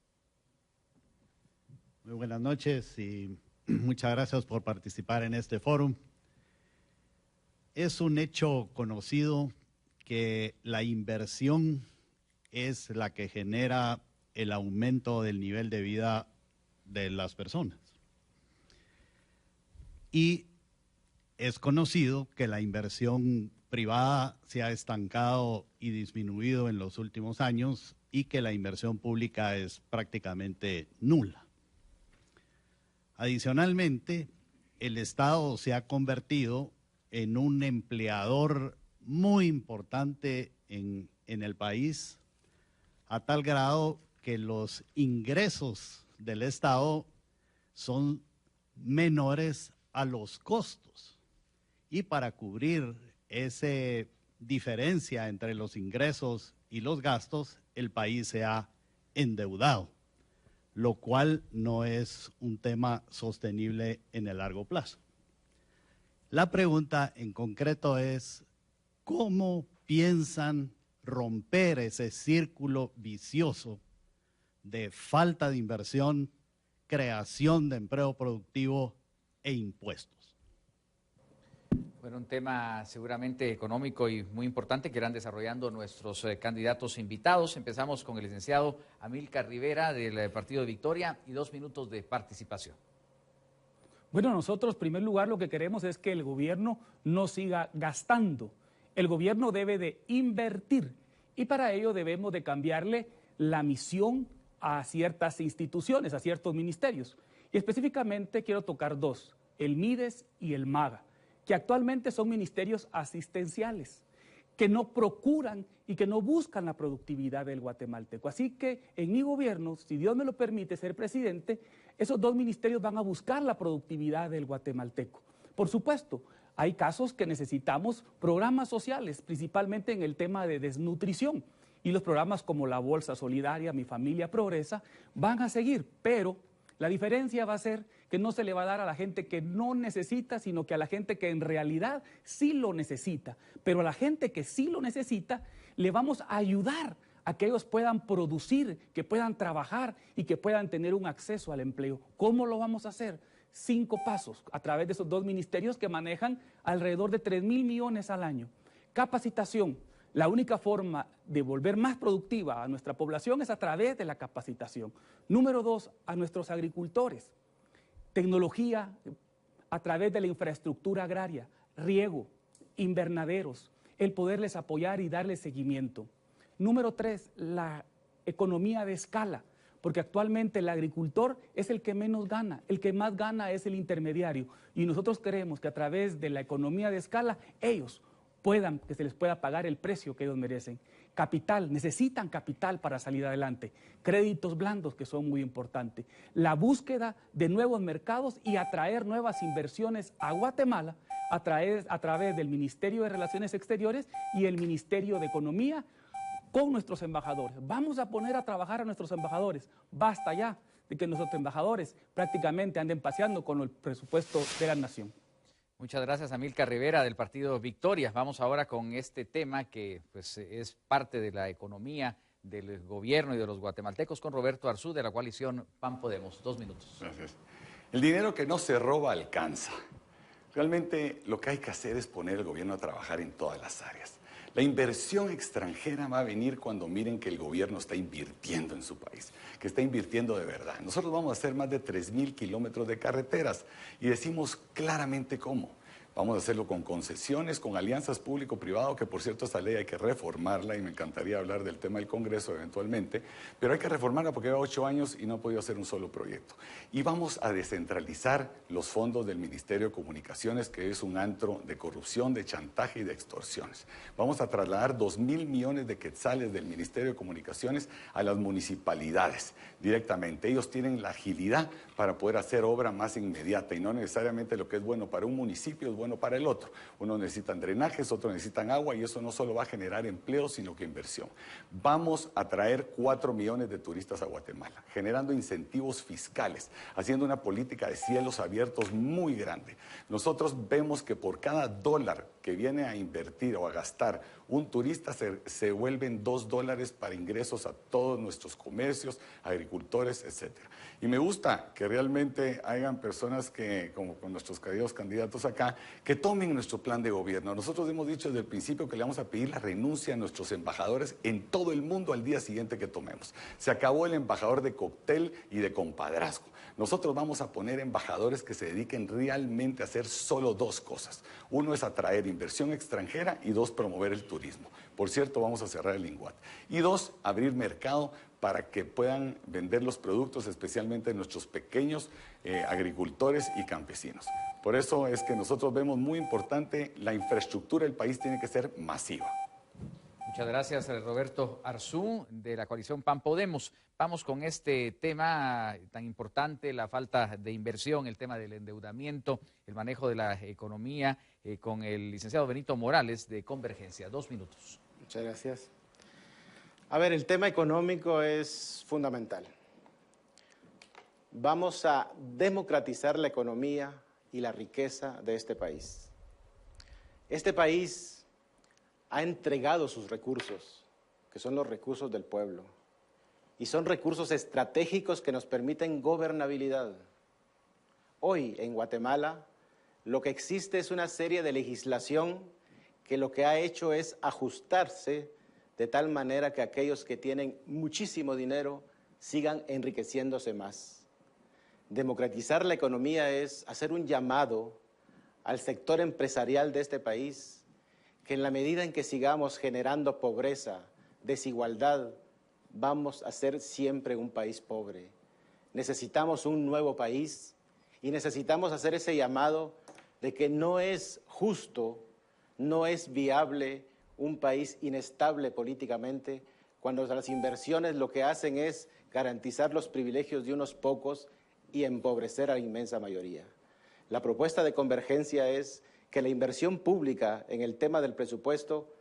Muy buenas noches y muchas gracias por participar en este foro. Es un hecho conocido que la inversión es la que genera el aumento del nivel de vida de las personas. Y es conocido que la inversión privada se ha estancado y disminuido en los últimos años y que la inversión pública es prácticamente nula. Adicionalmente, el Estado se ha convertido en un empleador muy importante en el país, a tal grado que los ingresos del Estado son menores a los costos. Y para cubrir esa diferencia entre los ingresos y los gastos, el país se ha endeudado, lo cual no es un tema sostenible en el largo plazo. La pregunta en concreto es, ¿cómo piensan romper ese círculo vicioso de falta de inversión, creación de empleo productivo e impuestos? Bueno, un tema seguramente económico y muy importante que irán desarrollando nuestros candidatos invitados. Empezamos con el licenciado Amílcar Rivera del Partido de Victoria y 2 minutos de participación. Bueno, nosotros, en primer lugar, lo que queremos es que el gobierno no siga gastando. El gobierno debe de invertir y para ello debemos de cambiarle la misión a ciertas instituciones, a ciertos ministerios. Y específicamente quiero tocar dos, el MIDES y el MAGA, que actualmente son ministerios asistenciales, que no procuran y que no buscan la productividad del guatemalteco. Así que en mi gobierno, si Dios me lo permite ser presidente, esos dos ministerios van a buscar la productividad del guatemalteco. Por supuesto, hay casos que necesitamos programas sociales, principalmente en el tema de desnutrición. Y los programas como la Bolsa Solidaria, Mi Familia Progresa, van a seguir, pero la diferencia va a ser que no se le va a dar a la gente que no necesita, sino que a la gente que en realidad sí lo necesita. Pero a la gente que sí lo necesita, le vamos a ayudar a que ellos puedan producir, que puedan trabajar y que puedan tener un acceso al empleo. ¿Cómo lo vamos a hacer? 5 pasos a través de esos dos ministerios que manejan alrededor de 3.000 millones al año. Capacitación. La única forma de volver más productiva a nuestra población es a través de la capacitación. Número 2, a nuestros agricultores. Tecnología a través de la infraestructura agraria, riego, invernaderos, el poderles apoyar y darles seguimiento. Número 3, la economía de escala, porque actualmente el agricultor es el que menos gana, el que más gana es el intermediario. Y nosotros queremos que a través de la economía de escala ellos que se les pueda pagar el precio que ellos merecen. Capital, necesitan capital para salir adelante. Créditos blandos, que son muy importantes. La búsqueda de nuevos mercados y atraer nuevas inversiones a Guatemala a través del Ministerio de Relaciones Exteriores y el Ministerio de Economía con nuestros embajadores. Vamos a poner a trabajar a nuestros embajadores. Basta ya de que nuestros embajadores prácticamente anden paseando con el presupuesto de la nación. Muchas gracias, Amílcar Rivera, del partido Victoria. Vamos ahora con este tema que pues, es parte de la economía del gobierno y de los guatemaltecos, con Roberto Arzú, de la coalición PAN Podemos. 2 minutos. Gracias. El dinero que no se roba alcanza. Realmente lo que hay que hacer es poner al gobierno a trabajar en todas las áreas. La inversión extranjera va a venir cuando miren que el gobierno está invirtiendo en su país, que está invirtiendo de verdad. Nosotros vamos a hacer más de 3.000 kilómetros de carreteras y decimos claramente cómo. Vamos a hacerlo con concesiones, con alianzas público-privado, que por cierto esta ley hay que reformarla y me encantaría hablar del tema del Congreso eventualmente, pero hay que reformarla porque lleva 8 años y no ha podido hacer un solo proyecto. Y vamos a descentralizar los fondos del Ministerio de Comunicaciones, que es un antro de corrupción, de chantaje y de extorsiones. Vamos a trasladar 2.000 millones de quetzales del Ministerio de Comunicaciones a las municipalidades directamente. Ellos tienen la agilidad para poder hacer obra más inmediata y no necesariamente lo que es bueno para un municipio es bueno para el otro. Unos necesitan drenajes, otros necesitan agua y eso no solo va a generar empleo, sino que inversión. Vamos a traer 4 millones de turistas a Guatemala, generando incentivos fiscales, haciendo una política de cielos abiertos muy grande. Nosotros vemos que por cada dólar que viene a invertir o a gastar un turista se vuelven $2 para ingresos a todos nuestros comercios, agricultores, etc. Y me gusta que realmente hayan personas que, como con nuestros queridos candidatos acá, que tomen nuestro plan de gobierno. Nosotros hemos dicho desde el principio que le vamos a pedir la renuncia a nuestros embajadores en todo el mundo al día siguiente que tomemos. Se acabó el embajador de cóctel y de compadrazgo. Nosotros vamos a poner embajadores que se dediquen realmente a hacer solo 2 cosas. Uno es atraer inversión extranjera y 2, promover el turismo. Por cierto, vamos a cerrar el INGUAT. Y 2, abrir mercado para que puedan vender los productos, especialmente nuestros pequeños agricultores y campesinos. Por eso es que nosotros vemos muy importante la infraestructura del país tiene que ser masiva. Muchas gracias, Roberto Arzú, de la coalición PAN Podemos. Vamos con este tema tan importante, la falta de inversión, el tema del endeudamiento, el manejo de la economía, con el licenciado Benito Morales de Convergencia. 2 minutos. Muchas gracias. A ver, el tema económico es fundamental. Vamos a democratizar la economía y la riqueza de este país. Este país ha entregado sus recursos, que son los recursos del pueblo, y son recursos estratégicos que nos permiten gobernabilidad. Hoy en Guatemala lo que existe es una serie de legislación que lo que ha hecho es ajustarse de tal manera que aquellos que tienen muchísimo dinero sigan enriqueciéndose más. Democratizar la economía es hacer un llamado al sector empresarial de este país, que en la medida en que sigamos generando pobreza, desigualdad, vamos a ser siempre un país pobre. Necesitamos un nuevo país y necesitamos hacer ese llamado de que no es justo, no es viable un país inestable políticamente, cuando las inversiones lo que hacen es garantizar los privilegios de unos pocos y empobrecer a la inmensa mayoría. La propuesta de convergencia es que la inversión pública en el tema del presupuesto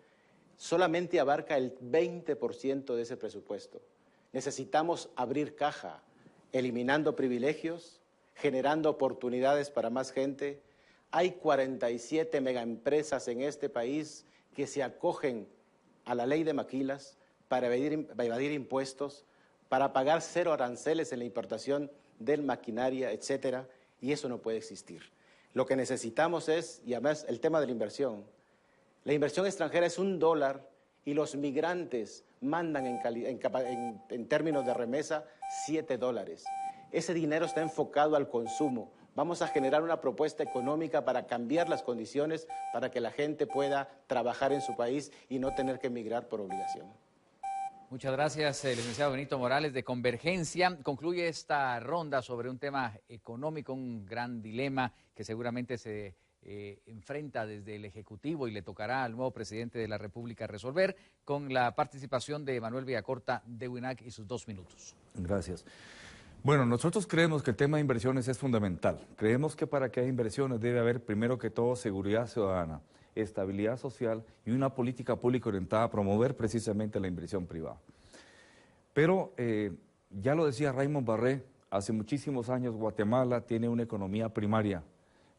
solamente abarca el 20% de ese presupuesto. Necesitamos abrir caja, eliminando privilegios, generando oportunidades para más gente. Hay 47 megaempresas en este país que se acogen a la ley de maquilas para evadir impuestos, para pagar 0 aranceles en la importación de maquinaria, etcétera, y eso no puede existir. Lo que necesitamos es, y además el tema de la inversión extranjera es $1 y los migrantes mandan en términos de remesa $7. Ese dinero está enfocado al consumo. Vamos a generar una propuesta económica para cambiar las condiciones para que la gente pueda trabajar en su país y no tener que emigrar por obligación. Muchas gracias, licenciado Benito Morales. De Convergencia concluye esta ronda sobre un tema económico, un gran dilema que seguramente se enfrenta desde el Ejecutivo y le tocará al nuevo presidente de la República resolver, con la participación de Manuel Villacorta de WINAC y sus 2 minutos. Gracias. Bueno, nosotros creemos que el tema de inversiones es fundamental. Creemos que para que haya inversiones debe haber, primero que todo, seguridad ciudadana, estabilidad social y una política pública orientada a promover precisamente la inversión privada. Pero, ya lo decía Raymond Barré, hace muchísimos años Guatemala tiene una economía primaria,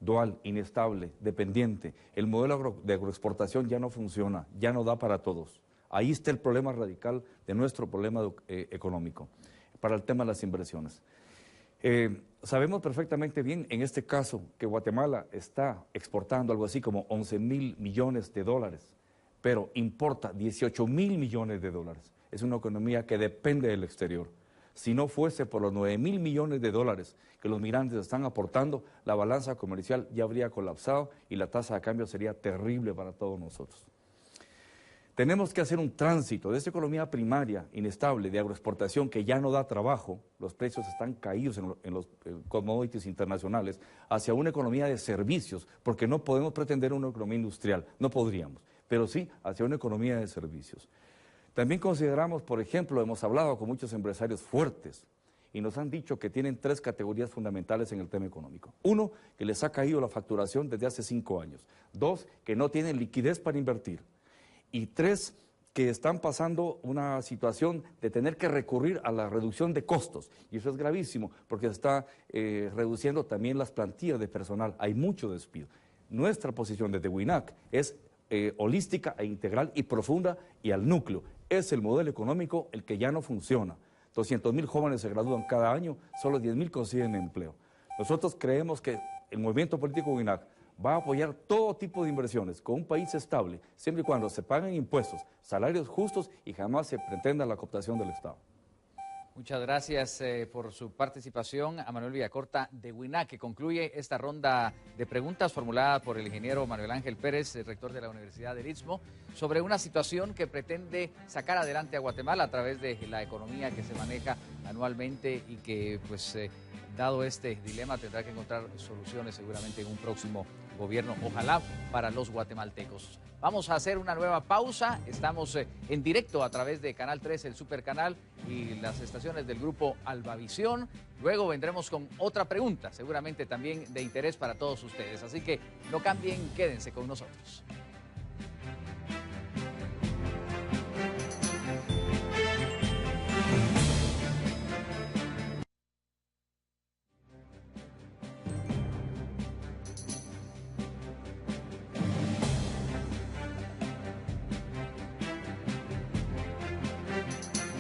dual, inestable, dependiente. El modelo de agroexportación ya no funciona, ya no da para todos. Ahí está el problema radical de nuestro problema económico, para el tema de las inversiones. Sabemos perfectamente bien, en este caso, que Guatemala está exportando algo así como 11.000 millones de dólares, pero importa 18.000 millones de dólares. Es una economía que depende del exterior. Si no fuese por los 9.000 millones de dólares que los migrantes están aportando, la balanza comercial ya habría colapsado y la tasa de cambio sería terrible para todos nosotros. Tenemos que hacer un tránsito de esta economía primaria, inestable, de agroexportación que ya no da trabajo, los precios están caídos en los commodities internacionales, hacia una economía de servicios, porque no podemos pretender una economía industrial, no podríamos, pero sí hacia una economía de servicios. También consideramos, por ejemplo, hemos hablado con muchos empresarios fuertes y nos han dicho que tienen 3 categorías fundamentales en el tema económico. 1, que les ha caído la facturación desde hace 5 años. 2, que no tienen liquidez para invertir. Y 3, que están pasando una situación de tener que recurrir a la reducción de costos. Y eso es gravísimo, porque se está reduciendo también las plantillas de personal. Hay mucho despido. Nuestra posición desde WINAC es holística e integral y profunda y al núcleo. Es el modelo económico el que ya no funciona. 200.000 jóvenes se gradúan cada año, solo 10.000 consiguen empleo. Nosotros creemos que el movimiento político WINAC va a apoyar todo tipo de inversiones con un país estable, siempre y cuando se paguen impuestos, salarios justos y jamás se pretenda la cooptación del Estado. Muchas gracias por su participación a Manuel Villacorta de WINAC, que concluye esta ronda de preguntas formulada por el ingeniero Manuel Ángel Pérez, rector de la Universidad del Istmo, sobre una situación que pretende sacar adelante a Guatemala a través de la economía que se maneja anualmente y que, pues, dado este dilema, tendrá que encontrar soluciones seguramente en un próximo gobierno, ojalá para los guatemaltecos. Vamos a hacer una nueva pausa, estamos en directo a través de Canal 3, el Supercanal y las estaciones del grupo Albavisión. Luego vendremos con otra pregunta, seguramente también de interés para todos ustedes. Así que no cambien, quédense con nosotros.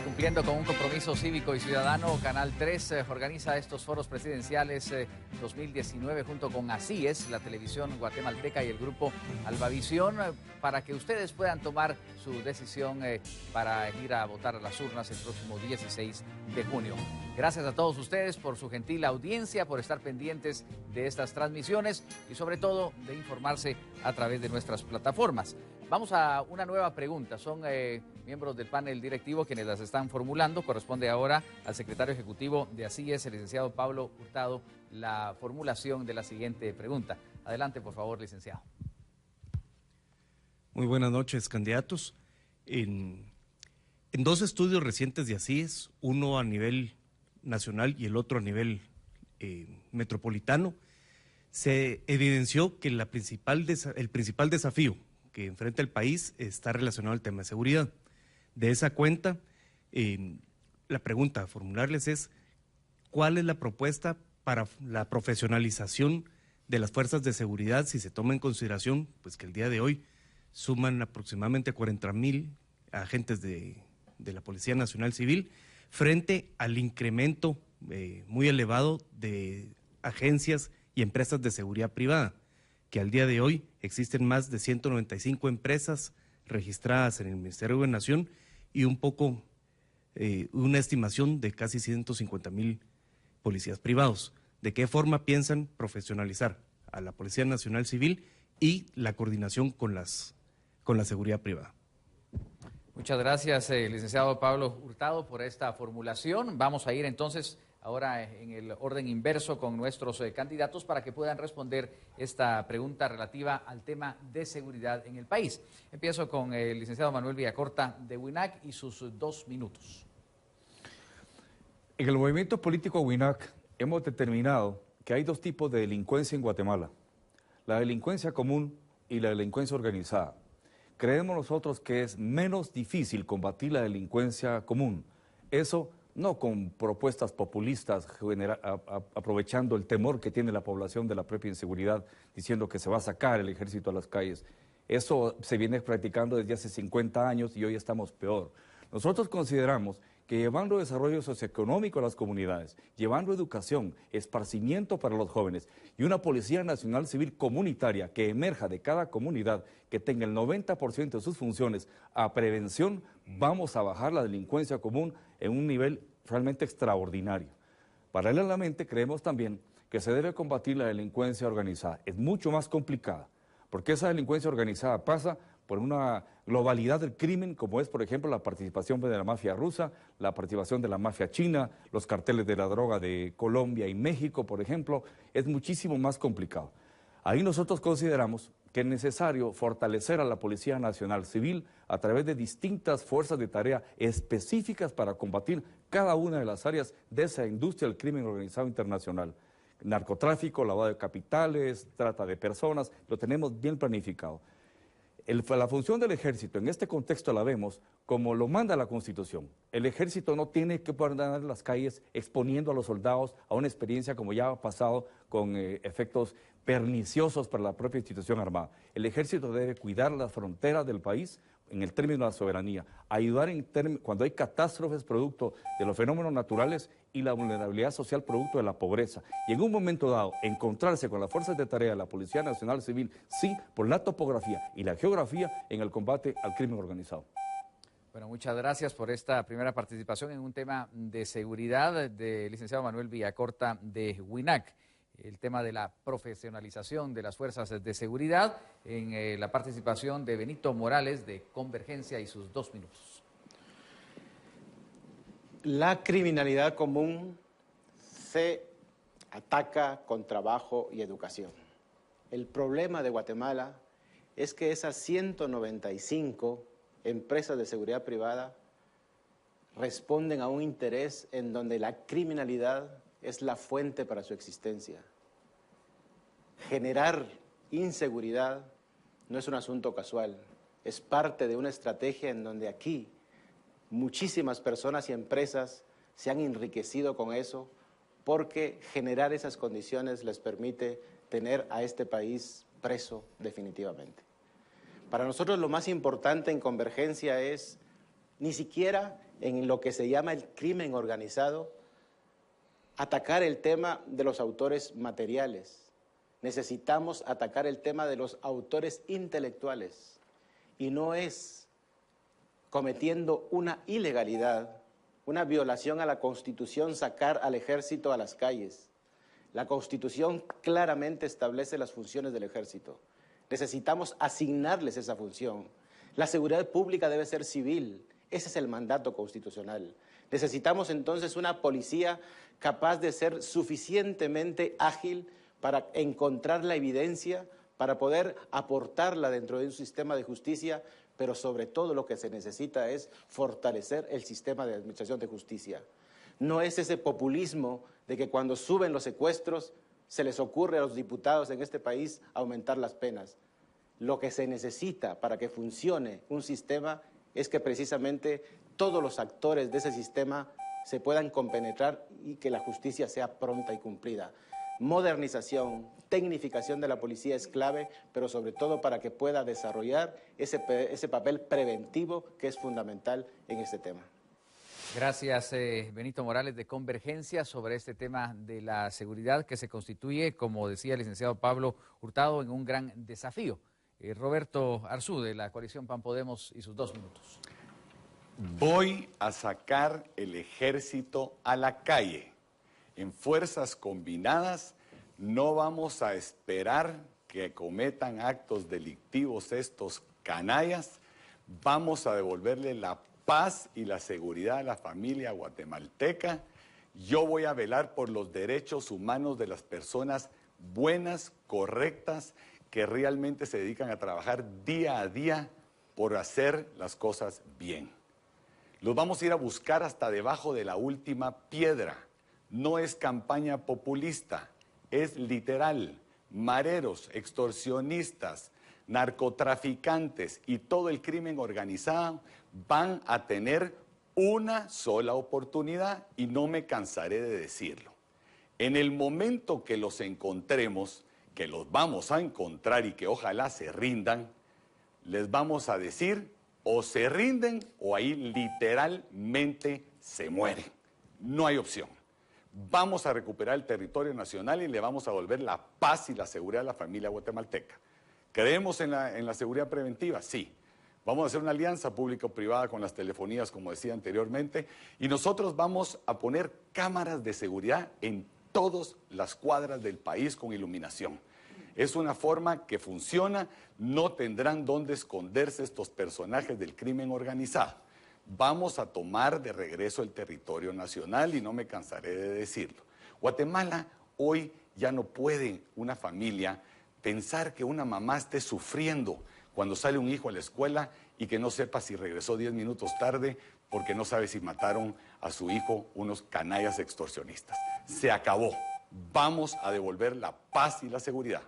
Cumpliendo con un compromiso cívico y ciudadano, Canal 3 organiza estos foros presidenciales 2019 junto con Así es, la televisión guatemalteca y el grupo Albavisión, para que ustedes puedan tomar su decisión para ir a votar a las urnas el próximo 16 de junio. Gracias a todos ustedes por su gentil audiencia, por estar pendientes de estas transmisiones y sobre todo de informarse a través de nuestras plataformas. Vamos a una nueva pregunta. Son miembros del panel directivo quienes las están formulando. Corresponde ahora al secretario ejecutivo de Así es, el licenciado Pablo Hurtado, la formulación de la siguiente pregunta. Adelante, por favor, licenciado. Muy buenas noches, candidatos. En dos estudios recientes de Así es, uno a nivel nacional y el otro a nivel metropolitano, se evidenció que el principal desafío que enfrenta el país está relacionado al tema de seguridad. De esa cuenta, la pregunta a formularles es, ¿cuál es la propuesta para la profesionalización de las fuerzas de seguridad si se toma en consideración pues, que el día de hoy suman aproximadamente 40,000 agentes de la Policía Nacional Civil frente al incremento muy elevado de agencias y empresas de seguridad privada, que al día de hoy existen más de 195 empresas registradas en el Ministerio de Gobernación y una estimación de casi 150,000 policías privados? ¿De qué forma piensan profesionalizar a la Policía Nacional Civil y la coordinación con la seguridad privada? Muchas gracias, licenciado Pablo Hurtado, por esta formulación. Vamos a ir entonces ahora en el orden inverso con nuestros candidatos para que puedan responder esta pregunta relativa al tema de seguridad en el país. Empiezo con el licenciado Manuel Villacorta de WINAC y sus 2 minutos. En el movimiento político WINAC hemos determinado que hay 2 tipos de delincuencia en Guatemala: la delincuencia común y la delincuencia organizada. Creemos nosotros que es menos difícil combatir la delincuencia común. Eso no con propuestas populistas, aprovechando el temor que tiene la población de la propia inseguridad, diciendo que se va a sacar el ejército a las calles. Eso se viene practicando desde hace 50 años y hoy estamos peor. Nosotros consideramos que llevando desarrollo socioeconómico a las comunidades, llevando educación, esparcimiento para los jóvenes y una Policía Nacional Civil comunitaria que emerja de cada comunidad, que tenga el 90% de sus funciones a prevención, vamos a bajar la delincuencia común en un nivel realmente extraordinario. Paralelamente, creemos también que se debe combatir la delincuencia organizada. Es mucho más complicada, porque esa delincuencia organizada pasa por una globalidad del crimen, como es, por ejemplo, la participación de la mafia rusa, la participación de la mafia china, los carteles de la droga de Colombia y México, por ejemplo, es muchísimo más complicado. Ahí nosotros consideramos que es necesario fortalecer a la Policía Nacional Civil a través de distintas fuerzas de tarea específicas para combatir cada una de las áreas de esa industria del crimen organizado internacional. Narcotráfico, lavado de capitales, trata de personas, lo tenemos bien planificado. La función del ejército en este contexto la vemos como lo manda la Constitución. El ejército no tiene que poder andar en las calles exponiendo a los soldados a una experiencia como ya ha pasado con efectos perniciosos para la propia institución armada. El ejército debe cuidar las fronteras del país en el término de la soberanía, ayudar cuando hay catástrofes producto de los fenómenos naturales y la vulnerabilidad social producto de la pobreza. Y en un momento dado, encontrarse con las fuerzas de tarea de la Policía Nacional Civil, sí, por la topografía y la geografía en el combate al crimen organizado. Bueno, muchas gracias por esta primera participación en un tema de seguridad del licenciado Manuel Villacorta de WINAC. El tema de la profesionalización de las fuerzas de seguridad en la participación de Benito Morales de Convergencia y sus 2 minutos. La criminalidad común se ataca con trabajo y educación. El problema de Guatemala es que esas 195 empresas de seguridad privada responden a un interés en donde la criminalidad es la fuente para su existencia. Generar inseguridad no es un asunto casual, es parte de una estrategia en donde aquí muchísimas personas y empresas se han enriquecido con eso porque generar esas condiciones les permite tener a este país preso definitivamente. Para nosotros lo más importante en Convergencia es ni siquiera en lo que se llama el crimen organizado atacar el tema de los autores materiales. Necesitamos atacar el tema de los autores intelectuales. Y no es cometiendo una ilegalidad, una violación a la Constitución, sacar al ejército a las calles. La Constitución claramente establece las funciones del ejército. Necesitamos asignarles esa función. La seguridad pública debe ser civil. Ese es el mandato constitucional. Necesitamos entonces una policía capaz de ser suficientemente ágil para encontrar la evidencia, para poder aportarla dentro de un sistema de justicia, pero sobre todo lo que se necesita es fortalecer el sistema de administración de justicia. No es ese populismo de que cuando suben los secuestros se les ocurre a los diputados en este país aumentar las penas. Lo que se necesita para que funcione un sistema es que precisamente todos los actores de ese sistema se puedan compenetrar y que la justicia sea pronta y cumplida. Modernización, tecnificación de la policía es clave, pero sobre todo para que pueda desarrollar ese papel preventivo que es fundamental en este tema. Gracias, Benito Morales, de Convergencia, sobre este tema de la seguridad que se constituye, como decía el licenciado Pablo Hurtado, en un gran desafío. Roberto Arzú, de la coalición PAN Podemos, y sus 2 minutos. Voy a sacar el ejército a la calle. En fuerzas combinadas no vamos a esperar que cometan actos delictivos estos canallas. Vamos a devolverle la paz y la seguridad a la familia guatemalteca. Yo voy a velar por los derechos humanos de las personas buenas, correctas, que realmente se dedican a trabajar día a día por hacer las cosas bien. Los vamos a ir a buscar hasta debajo de la última piedra. No es campaña populista, es literal. Mareros, extorsionistas, narcotraficantes y todo el crimen organizado van a tener una sola oportunidad y no me cansaré de decirlo. En el momento que los encontremos, que los vamos a encontrar y que ojalá se rindan, les vamos a decir o se rinden o ahí literalmente se mueren. No hay opción. Vamos a recuperar el territorio nacional y le vamos a devolver la paz y la seguridad a la familia guatemalteca. ¿Creemos en la seguridad preventiva? Sí. Vamos a hacer una alianza público-privada con las telefonías, como decía anteriormente, y nosotros vamos a poner cámaras de seguridad en todas las cuadras del país con iluminación. Es una forma que funciona, no tendrán dónde esconderse estos personajes del crimen organizado. Vamos a tomar de regreso el territorio nacional y no me cansaré de decirlo. Guatemala hoy ya no puede una familia pensar que una mamá esté sufriendo cuando sale un hijo a la escuela y que no sepa si regresó 10 minutos tarde porque no sabe si mataron a su hijo unos canallas extorsionistas. Se acabó. Vamos a devolver la paz y la seguridad.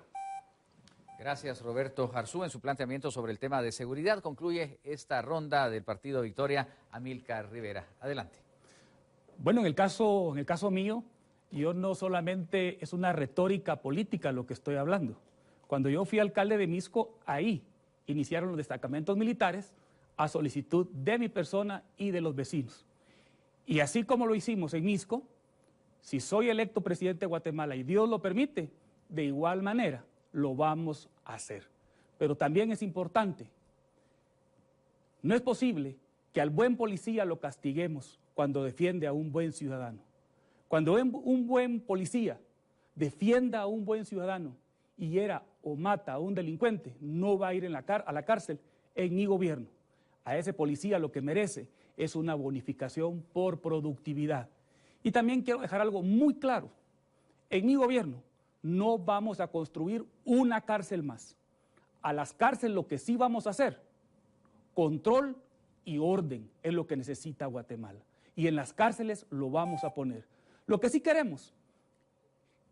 Gracias, Roberto Arzú. En su planteamiento sobre el tema de seguridad, concluye esta ronda del Partido Victoria, Amílcar Rivera. Adelante. Bueno, en el caso mío, yo no solamente es una retórica política lo que estoy hablando. Cuando yo fui alcalde de Misco, ahí iniciaron los destacamentos militares a solicitud de mi persona y de los vecinos. Y así como lo hicimos en Misco, si soy electo presidente de Guatemala y Dios lo permite, de igual manera lo vamos a hacer. Pero también es importante, no es posible que al buen policía lo castiguemos cuando defiende a un buen ciudadano. Cuando un buen policía defienda a un buen ciudadano y hiera o mata a un delincuente, no va a ir a la cárcel en mi gobierno. A ese policía lo que merece es una bonificación por productividad. Y también quiero dejar algo muy claro. En mi gobierno no vamos a construir una cárcel más. A las cárceles lo que sí vamos a hacer, control y orden es lo que necesita Guatemala. Y en las cárceles lo vamos a poner. Lo que sí queremos,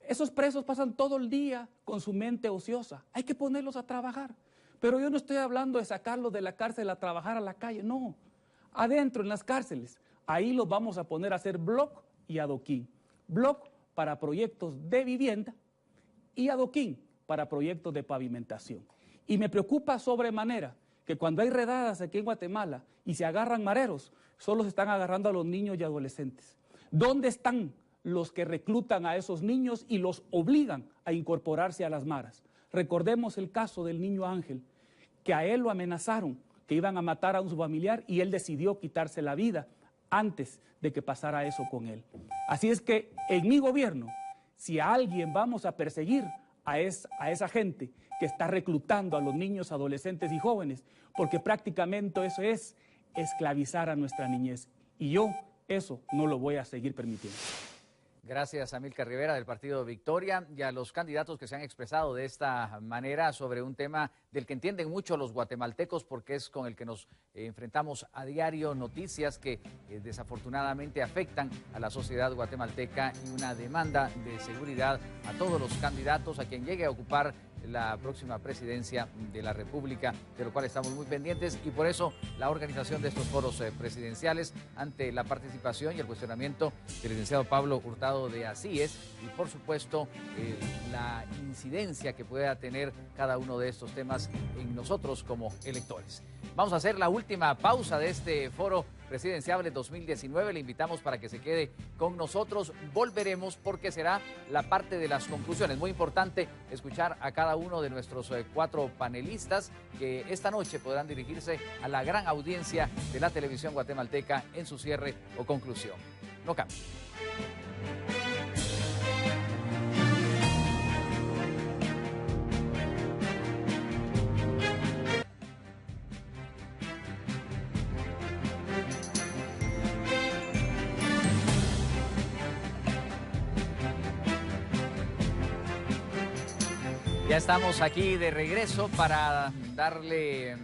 esos presos pasan todo el día con su mente ociosa. Hay que ponerlos a trabajar. Pero yo no estoy hablando de sacarlos de la cárcel a trabajar a la calle, no. Adentro, en las cárceles, ahí los vamos a poner a hacer bloc y adoquín. Bloc para proyectos de vivienda y adoquín para proyectos de pavimentación. Y me preocupa sobremanera que cuando hay redadas aquí en Guatemala y se agarran mareros, solo se están agarrando a los niños y adolescentes. ¿Dónde están los que reclutan a esos niños y los obligan a incorporarse a las maras. Recordemos el caso del niño Ángel, que a él lo amenazaron, que iban a matar a un familiar y él decidió quitarse la vida antes de que pasara eso con él. Así es que en mi gobierno, si a alguien vamos a perseguir a esa gente que está reclutando a los niños, adolescentes y jóvenes, porque prácticamente eso es esclavizar a nuestra niñez. Y yo eso no lo voy a seguir permitiendo. Gracias a Amílcar Rivera del Partido Victoria y a los candidatos que se han expresado de esta manera sobre un tema del que entienden mucho los guatemaltecos porque es con el que nos enfrentamos a diario, noticias que desafortunadamente afectan a la sociedad guatemalteca y una demanda de seguridad a todos los candidatos, a quien llegue a ocupar la próxima presidencia de la República, de lo cual estamos muy pendientes y por eso la organización de estos foros presidenciales ante la participación y el cuestionamiento del licenciado Pablo Hurtado de Asíes y por supuesto la incidencia que pueda tener cada uno de estos temas en nosotros como electores. Vamos a hacer la última pausa de este foro presidencial de 2019. Le invitamos para que se quede con nosotros. Volveremos porque será la parte de las conclusiones. Muy importante escuchar a cada uno de nuestros 4 panelistas que esta noche podrán dirigirse a la gran audiencia de la televisión guatemalteca en su cierre o conclusión. No cambie. Ya estamos aquí de regreso para darle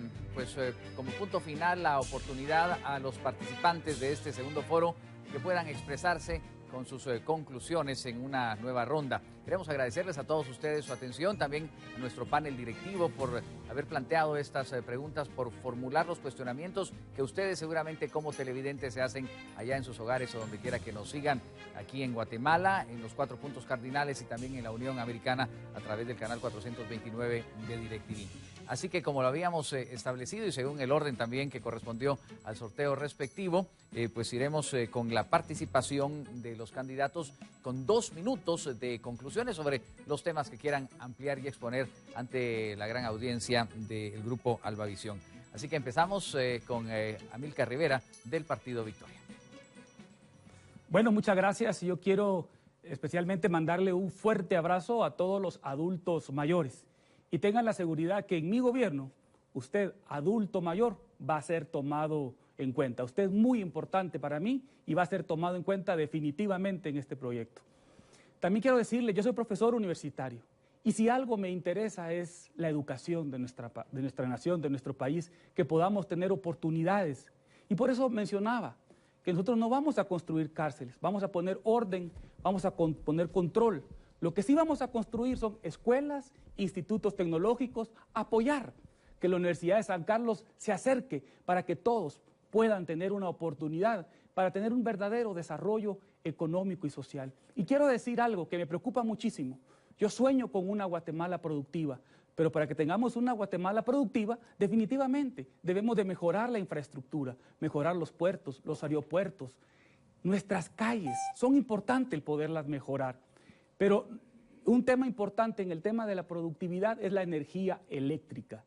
como punto final la oportunidad a los participantes de este segundo foro que puedan expresarse con sus conclusiones en una nueva ronda. Queremos agradecerles a todos ustedes su atención, también a nuestro panel directivo por haber planteado estas preguntas, por formular los cuestionamientos que ustedes seguramente como televidentes se hacen allá en sus hogares o donde quiera que nos sigan aquí en Guatemala, en los 4 puntos cardinales y también en la Unión Americana a través del canal 429 de DirecTV. Así que como lo habíamos establecido y según el orden también que correspondió al sorteo respectivo, pues iremos con la participación de los candidatos con 2 minutos de conclusiones sobre los temas que quieran ampliar y exponer ante la gran audiencia del Grupo Albavisión. Así que empezamos con Amílcar Rivera del Partido Victoria. Bueno, muchas gracias. Yo quiero especialmente mandarle un fuerte abrazo a todos los adultos mayores. Y tengan la seguridad que en mi gobierno, usted, adulto mayor, va a ser tomado en cuenta. Usted es muy importante para mí y va a ser tomado en cuenta definitivamente en este proyecto. También quiero decirle, yo soy profesor universitario y si algo me interesa es la educación de nuestra nación, de nuestro país, que podamos tener oportunidades. Y por eso mencionaba que nosotros no vamos a construir cárceles, vamos a poner orden, vamos a poner control. Lo que sí vamos a construir son escuelas, institutos tecnológicos, apoyar que la Universidad de San Carlos se acerque para que todos puedan tener una oportunidad, para tener un verdadero desarrollo económico y social. Y quiero decir algo que me preocupa muchísimo. Yo sueño con una Guatemala productiva, pero para que tengamos una Guatemala productiva, definitivamente debemos de mejorar la infraestructura, mejorar los puertos, los aeropuertos, nuestras calles. Son importantes el poderlas mejorar. Pero un tema importante en el tema de la productividad es la energía eléctrica.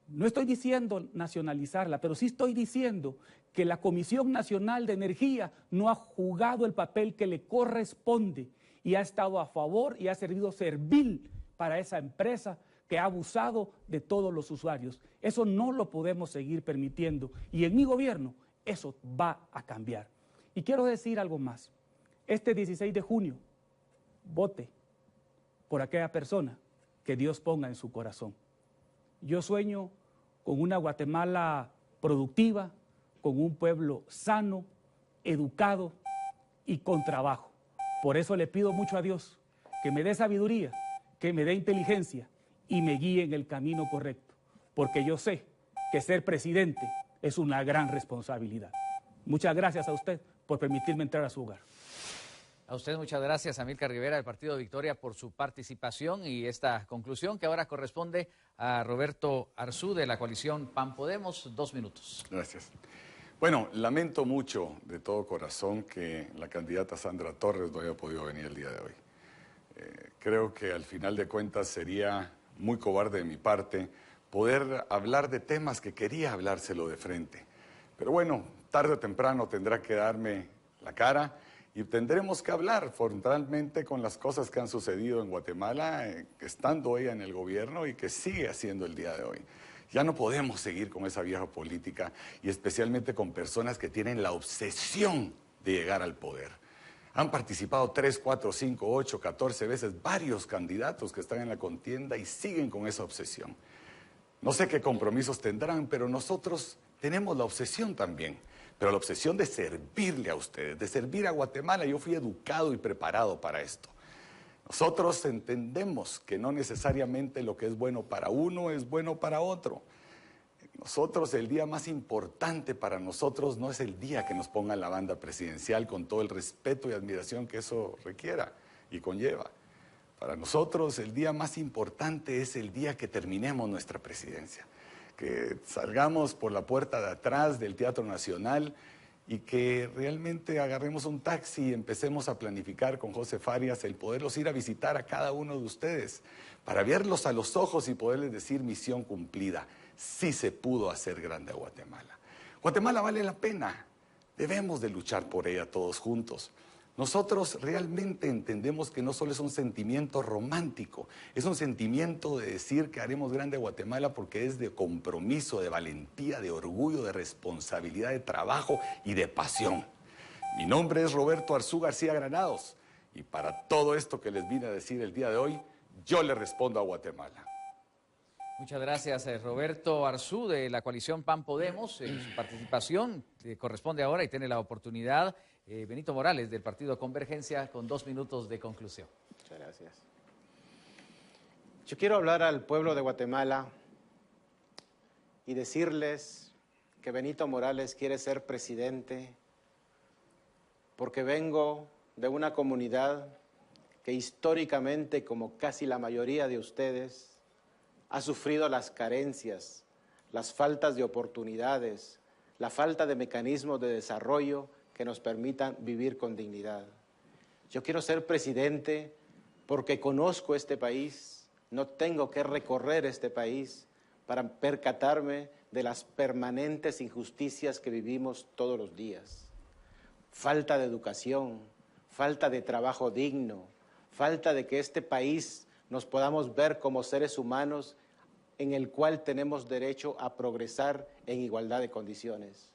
No estoy diciendo nacionalizarla, pero sí estoy diciendo que la Comisión Nacional de Energía no ha jugado el papel que le corresponde y ha estado a favor y ha servido servil para esa empresa que ha abusado de todos los usuarios. Eso no lo podemos seguir permitiendo y en mi gobierno eso va a cambiar. Y quiero decir algo más. Este 16 de junio, vote por aquella persona que Dios ponga en su corazón. Yo sueño con una Guatemala productiva, con un pueblo sano, educado y con trabajo. Por eso le pido mucho a Dios que me dé sabiduría, que me dé inteligencia y me guíe en el camino correcto, porque yo sé que ser presidente es una gran responsabilidad. Muchas gracias a usted por permitirme entrar a su hogar. A usted muchas gracias, Amílcar Rivera del Partido Victoria, por su participación y esta conclusión que ahora corresponde a Roberto Arzú de la coalición PAN Podemos. 2 minutos. Gracias. Bueno, lamento mucho de todo corazón que la candidata Sandra Torres no haya podido venir el día de hoy. Creo que al final de cuentas sería muy cobarde de mi parte poder hablar de temas que quería hablárselo de frente. Pero bueno, tarde o temprano tendrá que darme la cara y tendremos que hablar frontalmente con las cosas que han sucedido en Guatemala, estando ella en el gobierno y que sigue haciendo el día de hoy. Ya no podemos seguir con esa vieja política y especialmente con personas que tienen la obsesión de llegar al poder. Han participado 3, 4, 5, 8, 14 veces varios candidatos que están en la contienda y siguen con esa obsesión. No sé qué compromisos tendrán, pero nosotros tenemos la obsesión también. Pero la obsesión de servirle a ustedes, de servir a Guatemala. Yo fui educado y preparado para esto. Nosotros entendemos que no necesariamente lo que es bueno para uno es bueno para otro. Nosotros, el día más importante para nosotros no es el día que nos pongan la banda presidencial con todo el respeto y admiración que eso requiera y conlleva. Para nosotros, el día más importante es el día que terminemos nuestra presidencia. Que salgamos por la puerta de atrás del Teatro Nacional y que realmente agarremos un taxi y empecemos a planificar con José Farias el poderlos ir a visitar a cada uno de ustedes para verlos a los ojos y poderles decir misión cumplida. Sí se pudo hacer grande a Guatemala. Guatemala vale la pena. Debemos de luchar por ella todos juntos. Nosotros realmente entendemos que no solo es un sentimiento romántico, es un sentimiento de decir que haremos grande a Guatemala porque es de compromiso, de valentía, de orgullo, de responsabilidad, de trabajo y de pasión. Mi nombre es Roberto Arzú García Granados y para todo esto que les vine a decir el día de hoy, yo le respondo a Guatemala. Muchas gracias, Roberto Arzú, de la coalición PAN Podemos. Su participación corresponde ahora y tiene la oportunidad Benito Morales, del Partido Convergencia, con 2 minutos de conclusión. Muchas gracias. Yo quiero hablar al pueblo de Guatemala y decirles que Benito Morales quiere ser presidente porque vengo de una comunidad que históricamente, como casi la mayoría de ustedes, ha sufrido las carencias, las faltas de oportunidades, la falta de mecanismos de desarrollo que nos permitan vivir con dignidad. Yo quiero ser presidente porque conozco este país, no tengo que recorrer este país para percatarme de las permanentes injusticias que vivimos todos los días. Falta de educación, falta de trabajo digno, falta de que este país nos podamos ver como seres humanos en el cual tenemos derecho a progresar en igualdad de condiciones.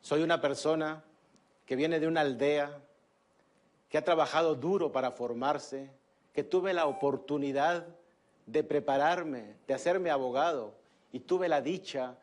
Soy una persona que viene de una aldea, que ha trabajado duro para formarse, que tuve la oportunidad de prepararme, de hacerme abogado, y tuve la dicha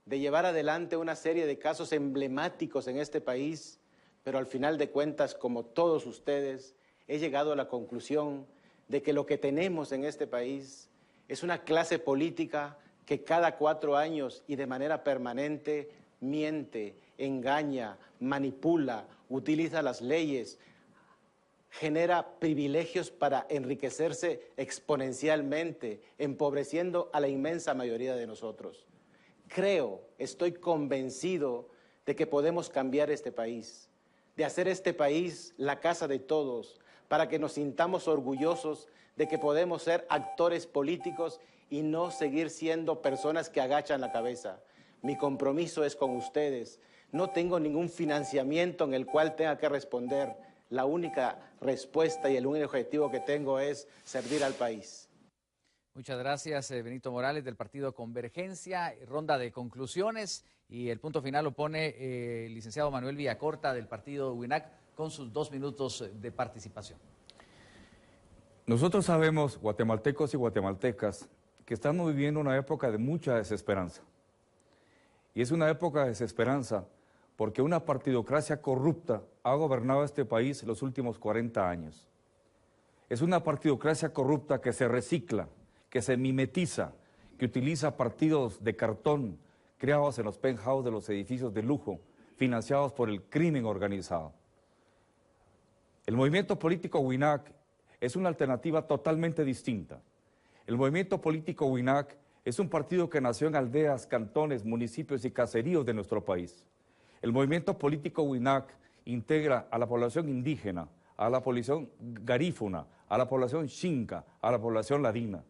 de llevar adelante una serie de casos emblemáticos en este país, pero al final de cuentas, como todos ustedes, he llegado a la conclusión de que lo que tenemos en este país es una clase política que cada 4 años y de manera permanente miente, engaña, manipula, utiliza las leyes, genera privilegios para enriquecerse exponencialmente, empobreciendo a la inmensa mayoría de nosotros. Estoy convencido de que podemos cambiar este país, de hacer este país la casa de todos, para que nos sintamos orgullosos de que podemos ser actores políticos y no seguir siendo personas que agachan la cabeza. Mi compromiso es con ustedes. No tengo ningún financiamiento en el cual tenga que responder. La única respuesta y el único objetivo que tengo es servir al país. Muchas gracias, Benito Morales, del Partido Convergencia. Ronda de conclusiones y el punto final lo pone el licenciado Manuel Villacorta, del Partido WINAC, con sus 2 minutos de participación. Nosotros sabemos, guatemaltecos y guatemaltecas, que estamos viviendo una época de mucha desesperanza. Y es una época de desesperanza porque una partidocracia corrupta ha gobernado este país los últimos 40 años. Es una partidocracia corrupta que se recicla, que se mimetiza, que utiliza partidos de cartón creados en los penthouse de los edificios de lujo, financiados por el crimen organizado. El movimiento político WINAC es una alternativa totalmente distinta. El movimiento político WINAC es un partido que nació en aldeas, cantones, municipios y caseríos de nuestro país. El movimiento político WINAC integra a la población indígena, a la población garífuna, a la población xinca, a la población ladina.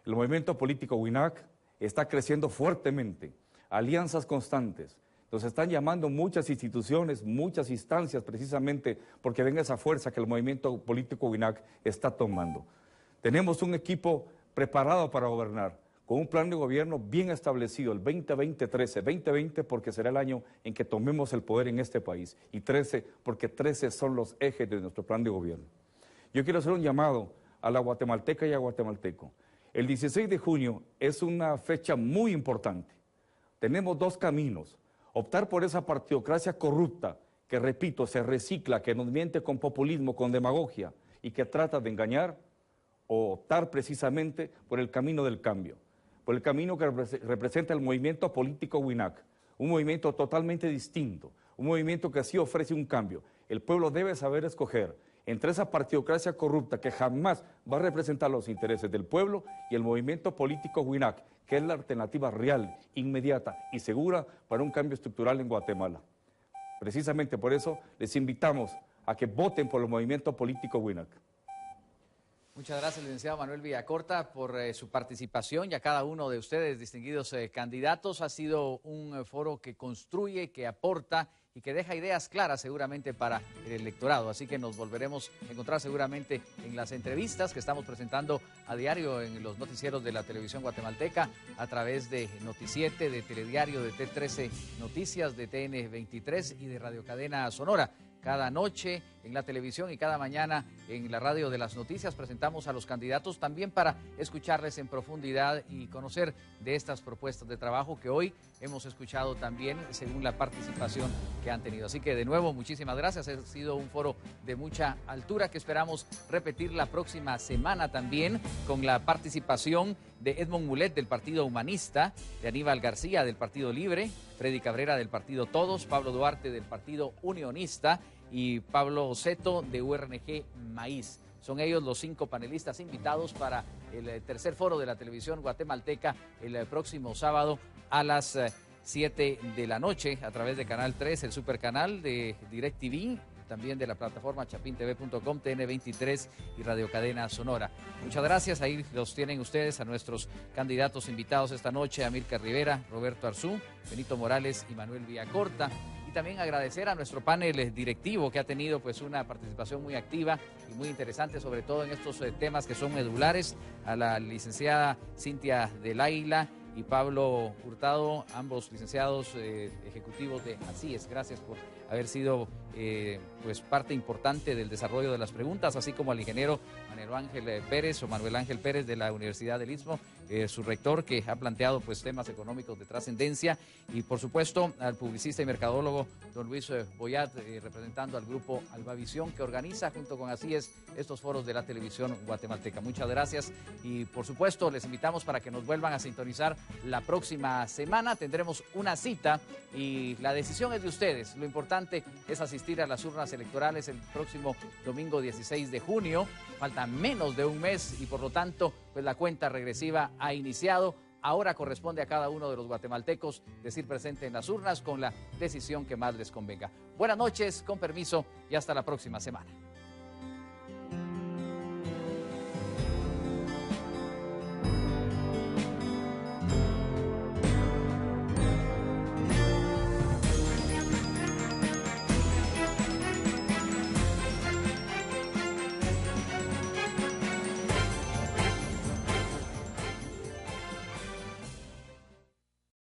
El movimiento político WINAC está creciendo fuertemente, alianzas constantes. Nos están llamando muchas instituciones, muchas instancias, precisamente porque ven esa fuerza que el movimiento político WINAC está tomando. Tenemos un equipo preparado para gobernar, con un plan de gobierno bien establecido, el 2020-13, 2020 porque será el año en que tomemos el poder en este país, y 13 porque 13 son los ejes de nuestro plan de gobierno. Yo quiero hacer un llamado a la guatemalteca y a guatemalteco. El 16 de junio es una fecha muy importante. Tenemos dos caminos: optar por esa partidocracia corrupta que, repito, se recicla, que nos miente con populismo, con demagogia y que trata de engañar, o optar precisamente por el camino del cambio, por el camino que representa el movimiento político WINAC, un movimiento totalmente distinto, un movimiento que sí ofrece un cambio. El pueblo debe saber escoger entre esa partidocracia corrupta que jamás va a representar los intereses del pueblo y el movimiento político WINAC, que es la alternativa real, inmediata y segura para un cambio estructural en Guatemala. Precisamente por eso les invitamos a que voten por el movimiento político WINAC. Muchas gracias, licenciado Manuel Villacorta, por su participación, y a cada uno de ustedes, distinguidos candidatos. Ha sido un foro que construye, que aporta y que deja ideas claras seguramente para el electorado. Así que nos volveremos a encontrar seguramente en las entrevistas que estamos presentando a diario en los noticieros de la televisión guatemalteca, a través de Noti7, de Telediario, de T13 Noticias, de TN23 y de Radio Cadena Sonora. Cada noche en la televisión y cada mañana en la radio de las noticias presentamos a los candidatos también para escucharles en profundidad y conocer de estas propuestas de trabajo que hoy hemos escuchado también según la participación que han tenido. Así que de nuevo, muchísimas gracias. Ha sido un foro de mucha altura que esperamos repetir la próxima semana también, con la participación de Edmond Mulet del Partido Humanista, de Aníbal García del Partido Libre, Freddy Cabrera del Partido Todos, Pablo Duarte del Partido Unionista y Pablo Seto de URNG Maíz. Son ellos los 5 panelistas invitados para el tercer foro de la televisión guatemalteca el próximo sábado a las 7 de la noche a través de Canal 3, el supercanal de DirecTV, también de la plataforma chapintv.com, TN23 y Radio Cadena Sonora. Muchas gracias, ahí los tienen ustedes a nuestros candidatos invitados esta noche: Amílcar Rivera, Roberto Arzú, Benito Morales y Manuel Villacorta. Y también agradecer a nuestro panel directivo, que ha tenido pues una participación muy activa y muy interesante, sobre todo en estos temas que son medulares, a la licenciada Cintia del Águila y Pablo Hurtado, ambos licenciados ejecutivos de ACIES. Gracias por haber sido pues parte importante del desarrollo de las preguntas, así como al ingeniero Manuel Ángel Pérez de la Universidad del Istmo, su rector, que ha planteado pues temas económicos de trascendencia, y por supuesto al publicista y mercadólogo don Luis Boyat, representando al grupo Albavisión, que organiza junto con ACIES estos foros de la televisión guatemalteca. Muchas gracias, y por supuesto les invitamos para que nos vuelvan a sintonizar la próxima semana. Tendremos una cita y la decisión es de ustedes. Lo importante es asistir a las urnas electorales el próximo domingo 16 de junio. Falta menos de un mes y por lo tanto pues la cuenta regresiva ha iniciado. Ahora corresponde a cada uno de los guatemaltecos decir presente en las urnas con la decisión que más les convenga. Buenas noches, con permiso, y hasta la próxima semana.